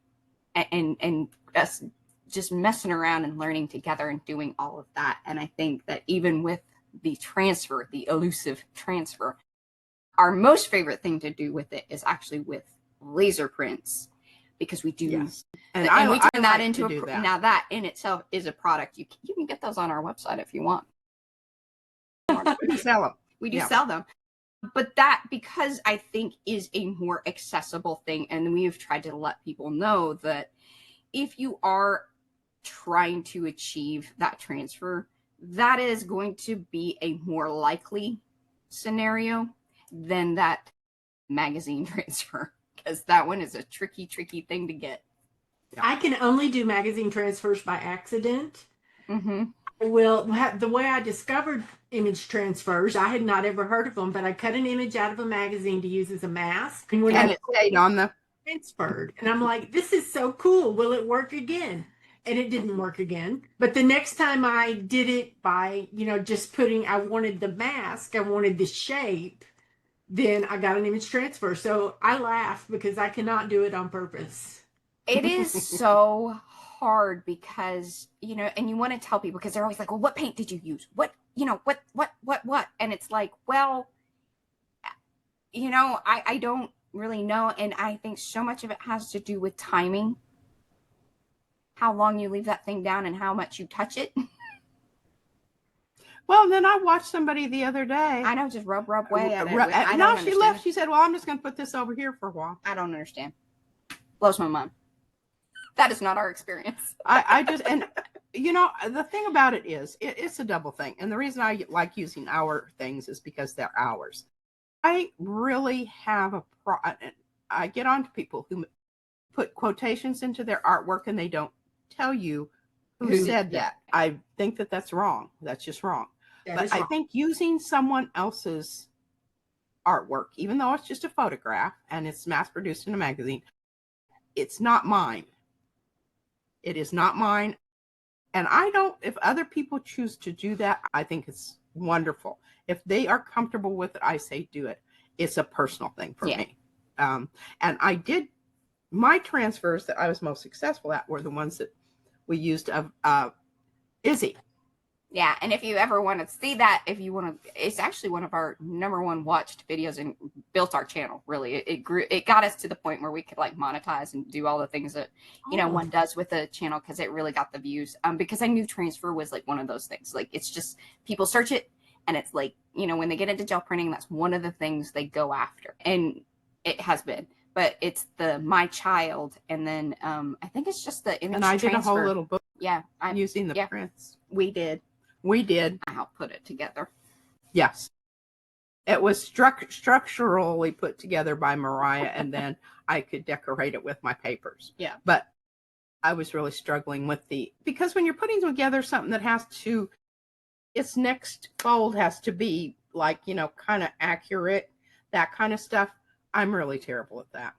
and us just messing around and learning together and doing all of that. And I think that even with the transfer, the elusive transfer, our most favorite thing to do with it is actually with laser prints, because we do. Yes. And we turn that into now that in itself is a product. You can get those on our website if you want. We sell them. We do sell them. But that, because I think, is a more accessible thing. And we've tried to let people know that if you are trying to achieve that transfer, that is going to be a more likely scenario than that magazine transfer, because that one is a tricky thing to get. I can only do magazine transfers by accident. Mm-hmm. Well, the way I discovered image transfers, I had not ever heard of them, but I cut an image out of a magazine to use as a mask. And when it stayed on the transferred, and I'm like, this is so cool. Will it work again? And it didn't work again. But the next time I did it by, just I wanted the mask, I wanted the shape, then I got an image transfer. So I laugh because I cannot do it on purpose. It is so hard because, and you want to tell people, because they're always like, well, what paint did you use? What? And it's like, well, I don't really know. And I think so much of it has to do with timing, how long you leave that thing down and how much you touch it. Well, then I watched somebody the other day. I know, just rub away at it. No, she left. She said, well, I'm just going to put this over here for a while. I don't understand. Blows my mind. That is not our experience. I just, and you know, the thing about it is, it's a double thing. And the reason I like using our things is because they're ours. I really have I get on to people who put quotations into their artwork and they don't tell you who said that. I think that that's wrong. That's just wrong. But I think using someone else's artwork, even though it's just a photograph and it's mass produced in a magazine, it's not mine. It is not mine. And I don't, if other people choose to do that, I think it's wonderful. If they are comfortable with it, I say do it. It's a personal thing for me. And I did, my transfers that I was most successful at were the ones that we used of Izzy. Yeah, and if you ever want to see that, if you want to, it's actually one of our #1 watched videos and built our channel. Really, it grew. It got us to the point where we could like monetize and do all the things that one does with a channel, because it really got the views. Because I knew transfer was like one of those things. Like, it's just people search it, and it's like, when they get into gel printing, that's one of the things they go after, and it has been. But it's the my child, and then I think it's just the image. And I transfer. did a whole little book. Yeah, using the prints. We did. I helped put it together. Yes. It was structurally put together by Mariah, and then I could decorate it with my papers. Yeah. But I was really struggling with because when you're putting together something that has to, its next fold has to be like, kind of accurate, that kind of stuff. I'm really terrible at that.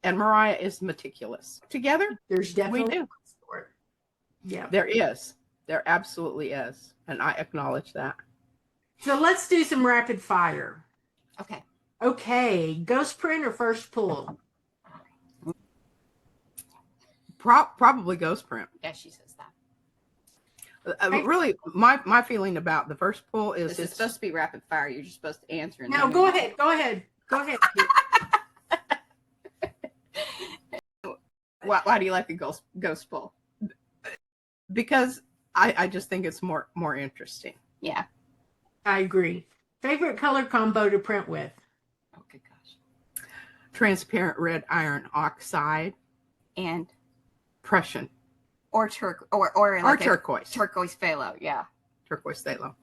And Mariah is meticulous. Together, there's definitely we do. Yeah. There is. There absolutely is. And I acknowledge that. So let's do some rapid fire. Okay. Ghost print or first pull? Probably ghost print. Yeah, she says that. Really, my feeling about the first pull is it's supposed to be rapid fire. You're just supposed to answer. And no, go ahead. Go ahead. Why do you like a ghost pull? Because I just think it's more interesting. Yeah, I agree. Favorite color combo to print with? Oh, good gosh. Transparent red iron oxide and Prussian or turquoise. Turquoise phthalo. Yeah, turquoise phthalo.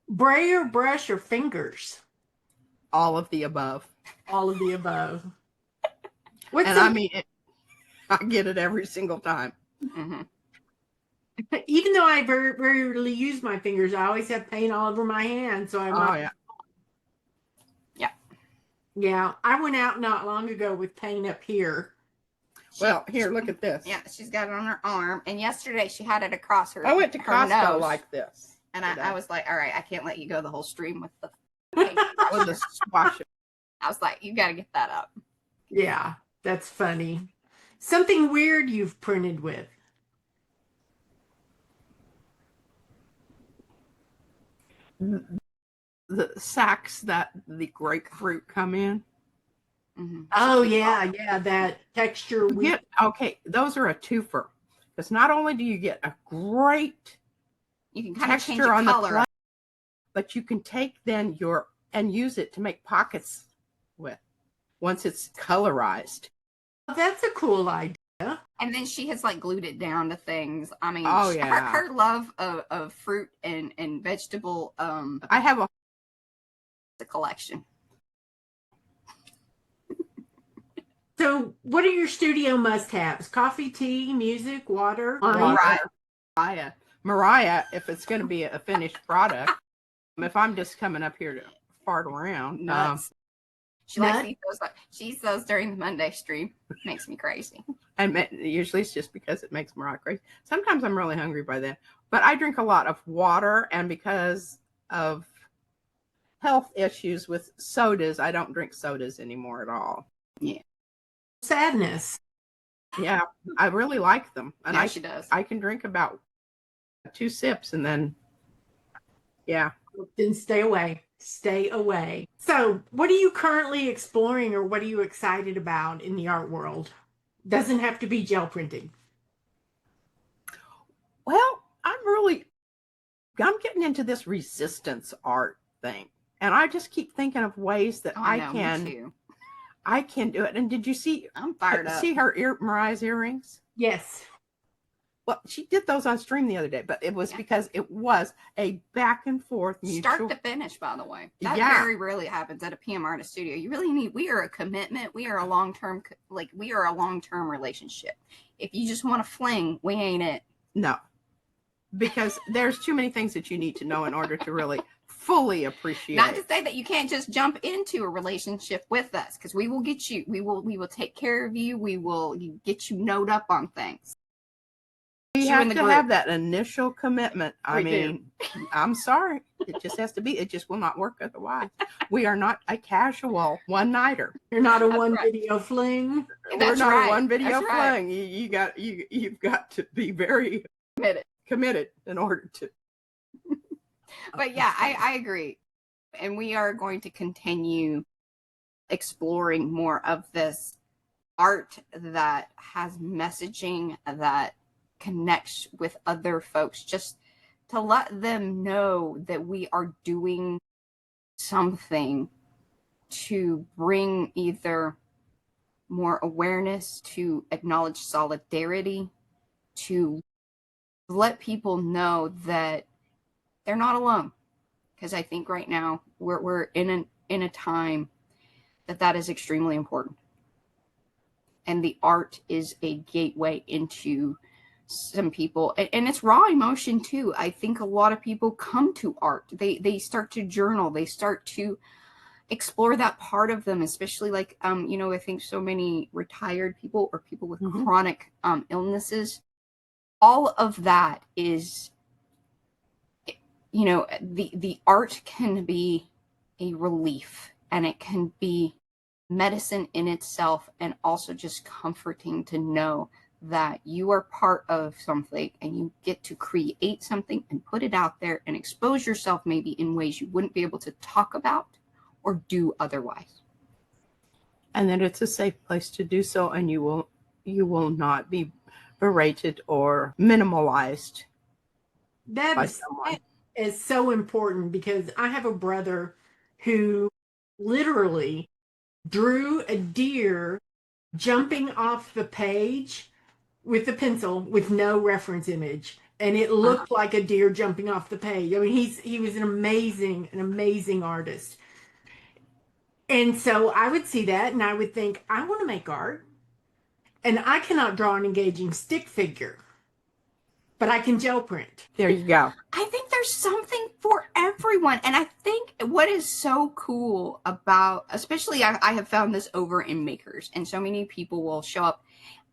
Brayer, brush, or fingers? All of the above. All of the above. I get it every single time. Mm-hmm. Even though I very rarely use my fingers, I always have paint all over my hands. So yeah. I went out not long ago with paint up here. Well, here, look at this. Yeah, she's got it on her arm, and yesterday she had it across her. I went to Costco nose, like this, and I was like, "All right, I can't let you go the whole stream with the with the squash." I was like, "You got to get that up." Yeah, that's funny. Something weird you've printed with? The sacks that the grapefruit come in. Mm-hmm. Oh yeah, that texture. Those are a twofer, because not only do you get a great you can kind of change the on color, the plate, but you can take then and use it to make pockets with once it's colorized. Oh, that's a cool idea. And then she has like glued it down to things. I mean, her love of fruit and vegetable. I have a collection. So, what are your studio must-haves? Coffee, tea, music, water? Mariah, if it's going to be a finished product, if I'm just coming up here to fart around, nuts. She likes to eat those. She eats those during the Monday stream. Makes me crazy. And usually it's just because it makes Mariah crazy. Sometimes I'm really hungry by then. But I drink a lot of water, and because of health issues with sodas, I don't drink sodas anymore at all. Yeah. Sadness. Yeah, I really like them. And she does. I can drink about 2 sips and then, yeah. Then stay away. Stay away. So, what are you currently exploring or what are you excited about in the art world? Doesn't have to be gel printing. Well, I'm getting into this resistance art thing. And I just keep thinking of ways that Oh, I know, me too. I can do it. And did you I'm fired up. see her Mariah's earrings? Yes. Well, she did those on stream the other day, but it was because it was a back and forth mutual. Start to finish, by the way. That Yeah. very rarely happens at a PM artist studio. You really need, we are a commitment. We are a long-term, we are a long-term relationship. If you just want to fling, we ain't it. No, because there's too many things that you need to know in order to really fully appreciate. Not to say that you can't just jump into a relationship with us, because we will get you, we will take care of you. We will get you knowed up on things. We have to have that initial commitment. I mean, I'm sorry. It just has to be. It just will not work otherwise. We are not a casual one-nighter. You're not a video fling. We're not a one video fling. You've got to be very committed in order to. But yeah, I agree. And we are going to continue exploring more of this art that has messaging, that connects with other folks, just to let them know that we are doing something to bring either more awareness, to acknowledge solidarity, to let people know that they're not alone. Because I think right now we're in a time that is extremely important. And the art is a gateway into some people, and it's raw emotion too. I think a lot of people come to art. They start to journal. They start to explore that part of them, especially like, I think so many retired people or people with chronic illnesses. All of that is, the art can be a relief, and it can be medicine in itself, and also just comforting to know that you are part of something and you get to create something and put it out there and expose yourself maybe in ways you wouldn't be able to talk about or do otherwise. And that it's a safe place to do so, and you will not be berated or minimalized. That is so important, because I have a brother who literally drew a deer jumping off the page with a pencil with no reference image, and it looked like a deer jumping off the page. I mean, he was an amazing artist. And so I would see that and I would think, I want to make art, and I cannot draw an engaging stick figure, but I can gel print. There you go. I think there's something for everyone. And I think what is so cool about, especially I have found this over in makers, and so many people will show up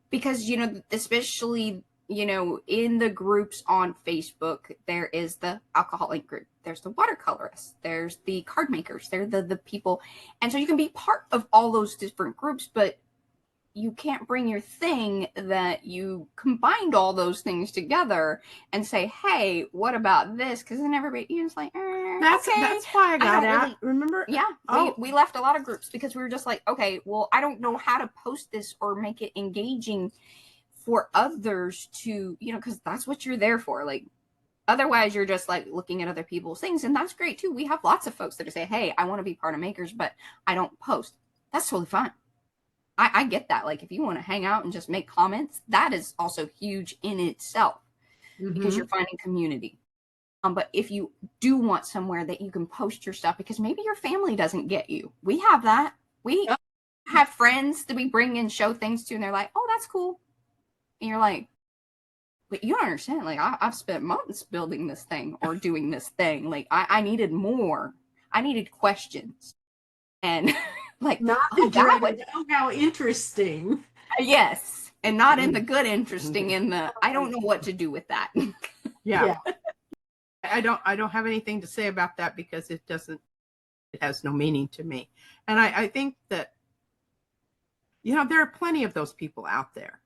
because, especially, in the groups on Facebook, there is the alcoholic group, there's the watercolorists, there's the card makers, they're the people. And so you can be part of all those different groups, but you can't bring your thing that you combined all those things together and say, hey, what about this? Because then everybody is like, that's why I got out. Remember? Yeah. We left a lot of groups because we were just like, okay, well, I don't know how to post this or make it engaging for others to, because that's what you're there for. Like, otherwise you're just like looking at other people's things. And that's great too. We have lots of folks that say, hey, I want to be part of makers, but I don't post. That's totally fine. I get that. Like, if you want to hang out and just make comments, that is also huge in itself, because you're finding community. But if you do want somewhere that you can post your stuff, because maybe your family doesn't get you. We have that. We have friends that we bring and show things to, and they're like, oh, that's cool. And you're like, but you don't understand. Like, I've spent months building this thing or doing this thing. Like, I needed more. I needed questions. And like, not how interesting. Yes. And not in the good interesting, in the I don't know what to do with that. Yeah. I don't have anything to say about that, because it has no meaning to me. And I think that, there are plenty of those people out there.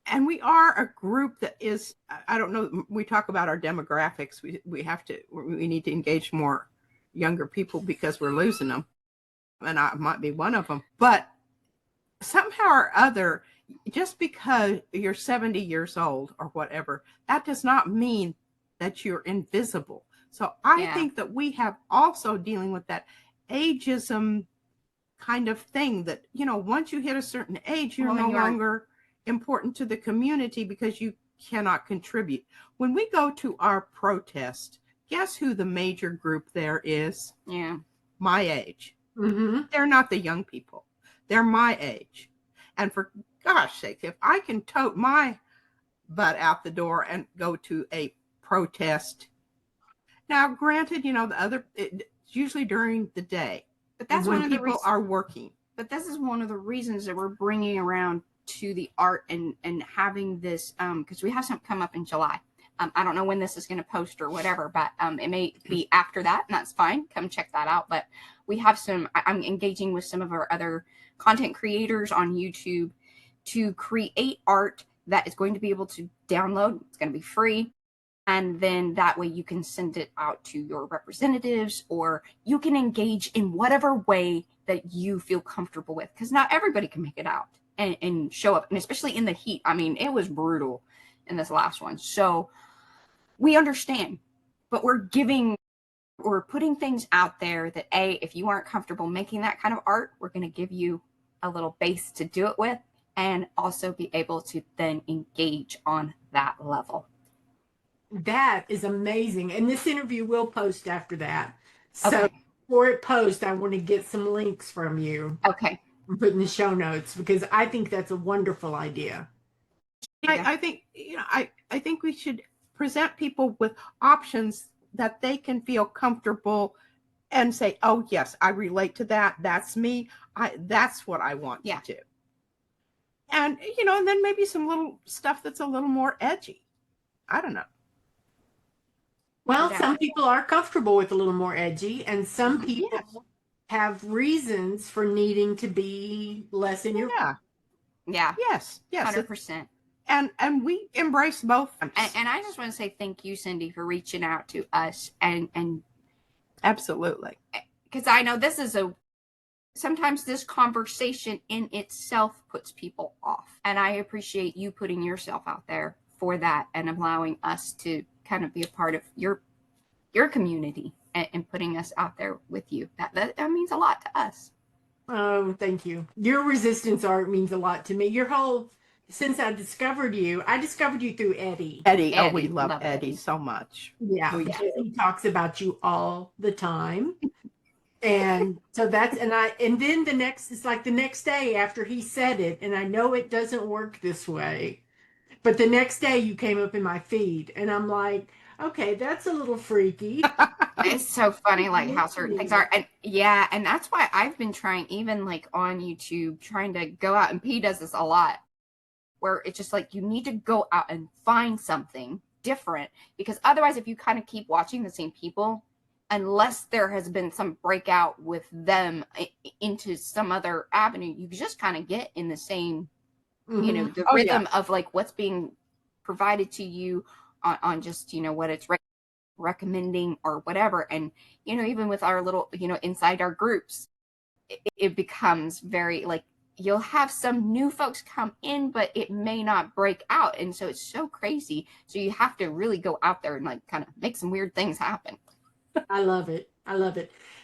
And we are a group that is, I don't know, we talk about our demographics. We need to engage more younger people because we're losing them. And I might be one of them. But somehow or other, just because you're 70 years old or whatever, that does not mean that you're invisible. So I think that we have also dealing with that ageism kind of thing that, once you hit a certain age, you're no longer important to the community because you cannot contribute. When we go to our protest, guess who the major group there is? Yeah. My age. Mm-hmm. They're not the young people. They're my age. And for gosh sake, if I can tote my butt out the door and go to a protest. Now, granted, it's usually during the day. But that's when one of the people are working. But this is one of the reasons that we're bringing around to the art and having this, because we have something come up in July. I don't know when this is going to post or whatever, but it may be after that, and that's fine. Come check that out. But we have I'm engaging with some of our other content creators on YouTube to create art that is going to be able to download. It's going to be free. And then that way you can send it out to your representatives, or you can engage in whatever way that you feel comfortable with. Because not everybody can make it out and show up. And especially in the heat. I mean, it was brutal in this last one. So we understand. But we're putting things out there that, if you aren't comfortable making that kind of art, we're going to give you a little base to do it with, and also be able to then engage on that level. That is amazing. And this interview will post after that. So before it posts, I want to get some links from you. Okay. And put in the show notes, because I think that's a wonderful idea. I think, I think we should present people with options that they can feel comfortable and say, oh, yes, I relate to that. That's me. That's what I want to do. And, and then maybe some little stuff that's a little more edgy. I don't know. Well, some people are comfortable with a little more edgy, and some people have reasons for needing to be less in your... Yeah. Yes. 100%. And we embrace both. And I just want to say thank you, Cindy, for reaching out to us and absolutely. Because I know this is sometimes this conversation in itself puts people off. And I appreciate you putting yourself out there for that and allowing us to kind of be a part of your community and putting us out there with you. That means a lot to us. Oh, thank you. Your resistance art means a lot to me. Since I discovered you through Eddie. Eddie, oh, we love Eddie so much. Yeah, he talks about you all the time. And so and then it's like the next day after he said it, and I know it doesn't work this way, but the next day you came up in my feed, and I'm like, okay, that's a little freaky. It's so funny, like how certain things are. And that's why I've been trying, even like on YouTube, trying to go out, and P does this a lot, where it's just like, you need to go out and find something different, because otherwise, if you kind of keep watching the same people, unless there has been some breakout with them into some other avenue, you just kind of get in the same, the rhythm of like what's being provided to you on just, what it's recommending or whatever. And, even with our little, inside our groups, it becomes very like, you'll have some new folks come in, but it may not break out. And so it's so crazy. So you have to really go out there and like kind of make some weird things happen. I love it.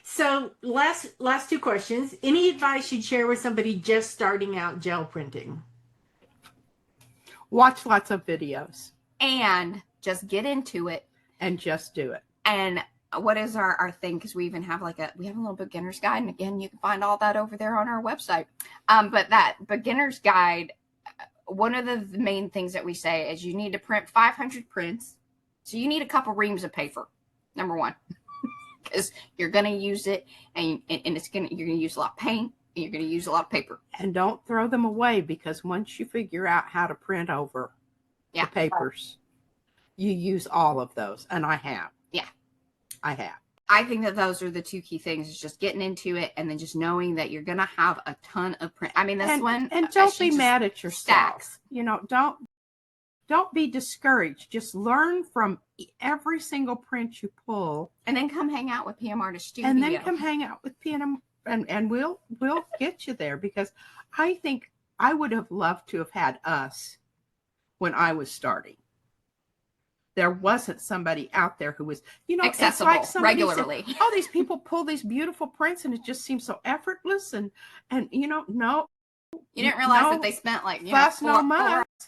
So last two questions. Any advice you'd share with somebody just starting out gel printing? Watch lots of videos. And just get into it. And just do it. And what is our thing? Because we even have we have a little beginner's guide. And again, you can find all that over there on our website. But that beginner's guide, one of the main things that we say is you need to print 500 prints. So you need a couple reams of paper, number one. Because you're going to use it, and you're going to use a lot of paint, and you're going to use a lot of paper. And don't throw them away, because once you figure out how to print over the papers, you use all of those. And I have. Yeah. I have. I think that those are the two key things, is just getting into it and then just knowing that you're going to have a ton of print. I mean, and don't be mad at yourself. Stacks. don't be discouraged. Just learn from every single print you pull. And then come hang out with PM Artist Studio. And then come hang out with PM, and we'll get you there, because I think I would have loved to have had us when I was starting. There wasn't somebody out there who was, accessible, it's like regularly. Said, oh, these people pull these beautiful prints and it just seems so effortless. And no. You didn't realize that they spent like,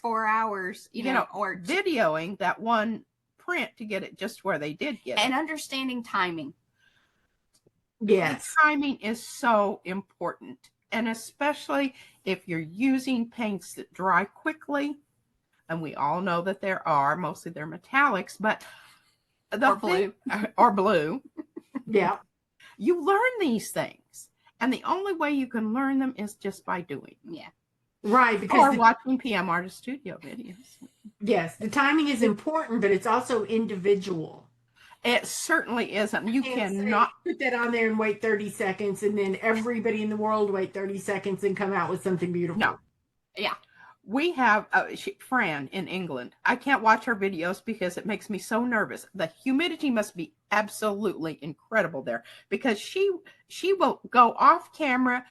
four hours, or videoing that one print to get it just where they did get it. And understanding timing. Yes. The timing is so important. And especially if you're using paints that dry quickly, and we all know that there are, mostly they're metallics, but or blue. Yeah. You learn these things. And the only way you can learn them is just by doing them. Yeah. Right. Or watching PM Artist Studio videos. Yes. The timing is important, but it's also individual. It certainly isn't. You cannot put that on there and wait 30 seconds and then everybody in the world wait 30 seconds and come out with something beautiful. No. Yeah. We have Fran in England. I can't watch her videos because it makes me so nervous. The humidity must be absolutely incredible there, because she will go off camera,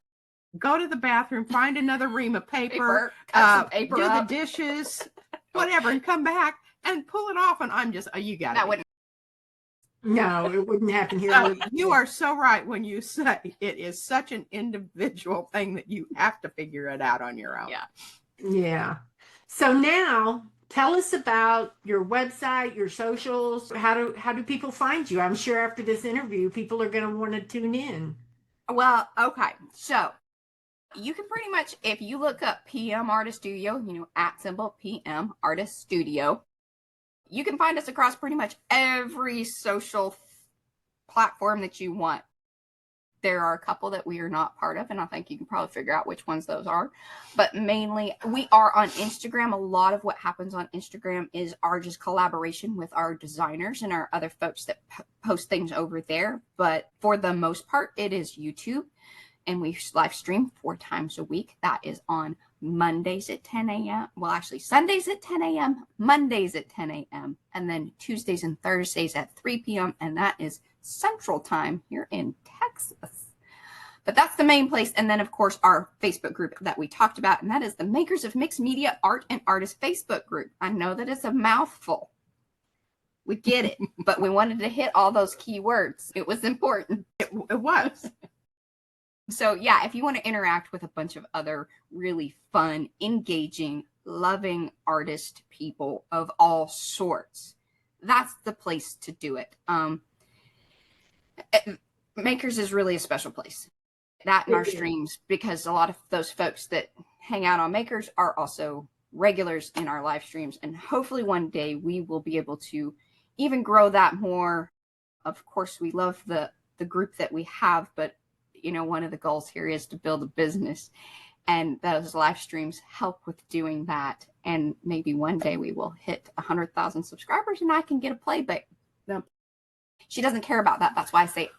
go to the bathroom, find another ream of paper, cut some paper do up, the dishes, whatever, and come back and pull it off. And I'm just, you got it. No, it wouldn't happen here. You are so right when you say it is such an individual thing that you have to figure it out on your own. Yeah. Yeah. So now tell us about your website, your socials. How do people find you? I'm sure after this interview, people are going to want to tune in. Well, okay. So you can pretty much, if you look up PM Artist Studio, @ PM Artist Studio, you can find us across pretty much every social platform that you want. There are a couple that we are not part of, and I think you can probably figure out which ones those are. But mainly, we are on Instagram. A lot of what happens on Instagram is our just collaboration with our designers and our other folks that post things over there. But for the most part, it is YouTube, and we live stream 4 times a week. That is on Mondays at 10 a.m. Well, actually, Sundays at 10 a.m., Mondays at 10 a.m., and then Tuesdays and Thursdays at 3 p.m., and that is Central Time here in Texas. But that's the main place. And then, of course, our Facebook group that we talked about, and that is the Makers of Mixed Media Art and Artists Facebook group. I know that it's a mouthful. We get it, but we wanted to hit all those key words. It was important. It was. So, yeah, if you want to interact with a bunch of other really fun, engaging, loving artist people of all sorts, that's the place to do it. Makers is really a special place. That and our streams, because a lot of those folks that hang out on Makers are also regulars in our live streams. And hopefully one day we will be able to even grow that more. Of course, we love the group that we have, but one of the goals here is to build a business, and those live streams help with doing that. And maybe one day we will hit 100,000 subscribers and I can get a play, but she doesn't care about that. That's why I say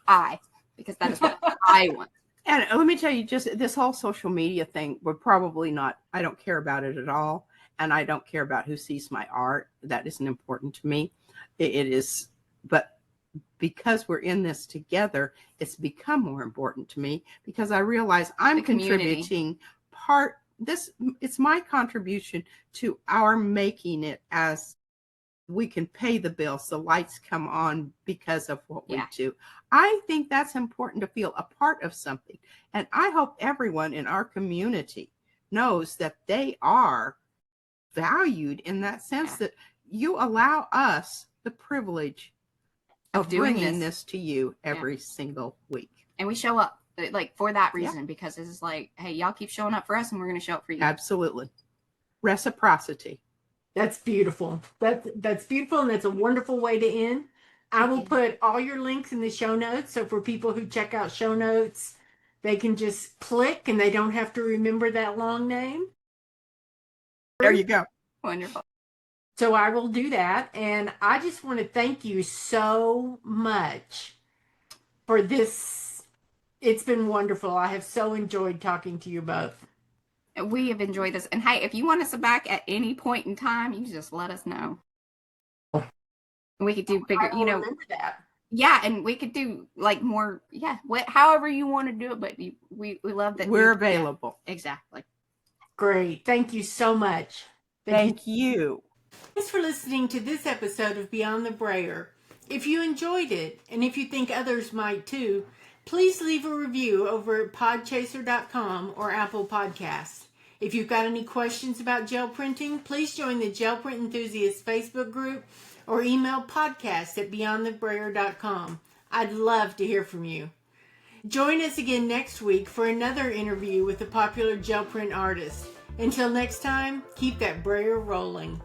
because that is what I want. And let me tell you, just this whole social media thing, we're probably not, I don't care about it at all. And I don't care about who sees my art. That isn't important to me. It is, but because we're in this together, it's become more important to me, because I realize I'm contributing it's my contribution to our making it, as we can pay the bills, the lights come on because of what we do. I think that's important, to feel a part of something. And I hope everyone in our community knows that they are valued in that sense, that you allow us the privilege of bringing this to you every single week. And we show up for that reason, because it's like, hey, y'all keep showing up for us and we're going to show up for you. Absolutely. Reciprocity. That's beautiful. That's beautiful, and that's a wonderful way to end. I will put all your links in the show notes. So for people who check out show notes, they can just click and they don't have to remember that long name. There you go. Wonderful. So I will do that. And I just want to thank you so much for this. It's been wonderful. I have so enjoyed talking to you both. We have enjoyed this. And hey, if you want us back at any point in time, you just let us know. We could do bigger, I will remember that. Yeah, and we could do like more, however you want to do it. But we love that We're available. Yeah, exactly. Great. Thank you so much. Thank you. Thanks for listening to this episode of Beyond the Brayer. If you enjoyed it, and if you think others might too, please leave a review over at podchaser.com or Apple Podcasts. If you've got any questions about gel printing, please join the Gel Print Enthusiasts Facebook group or email podcast@beyondthebrayer.com. I'd love to hear from you. Join us again next week for another interview with a popular gel print artist. Until next time, keep that brayer rolling.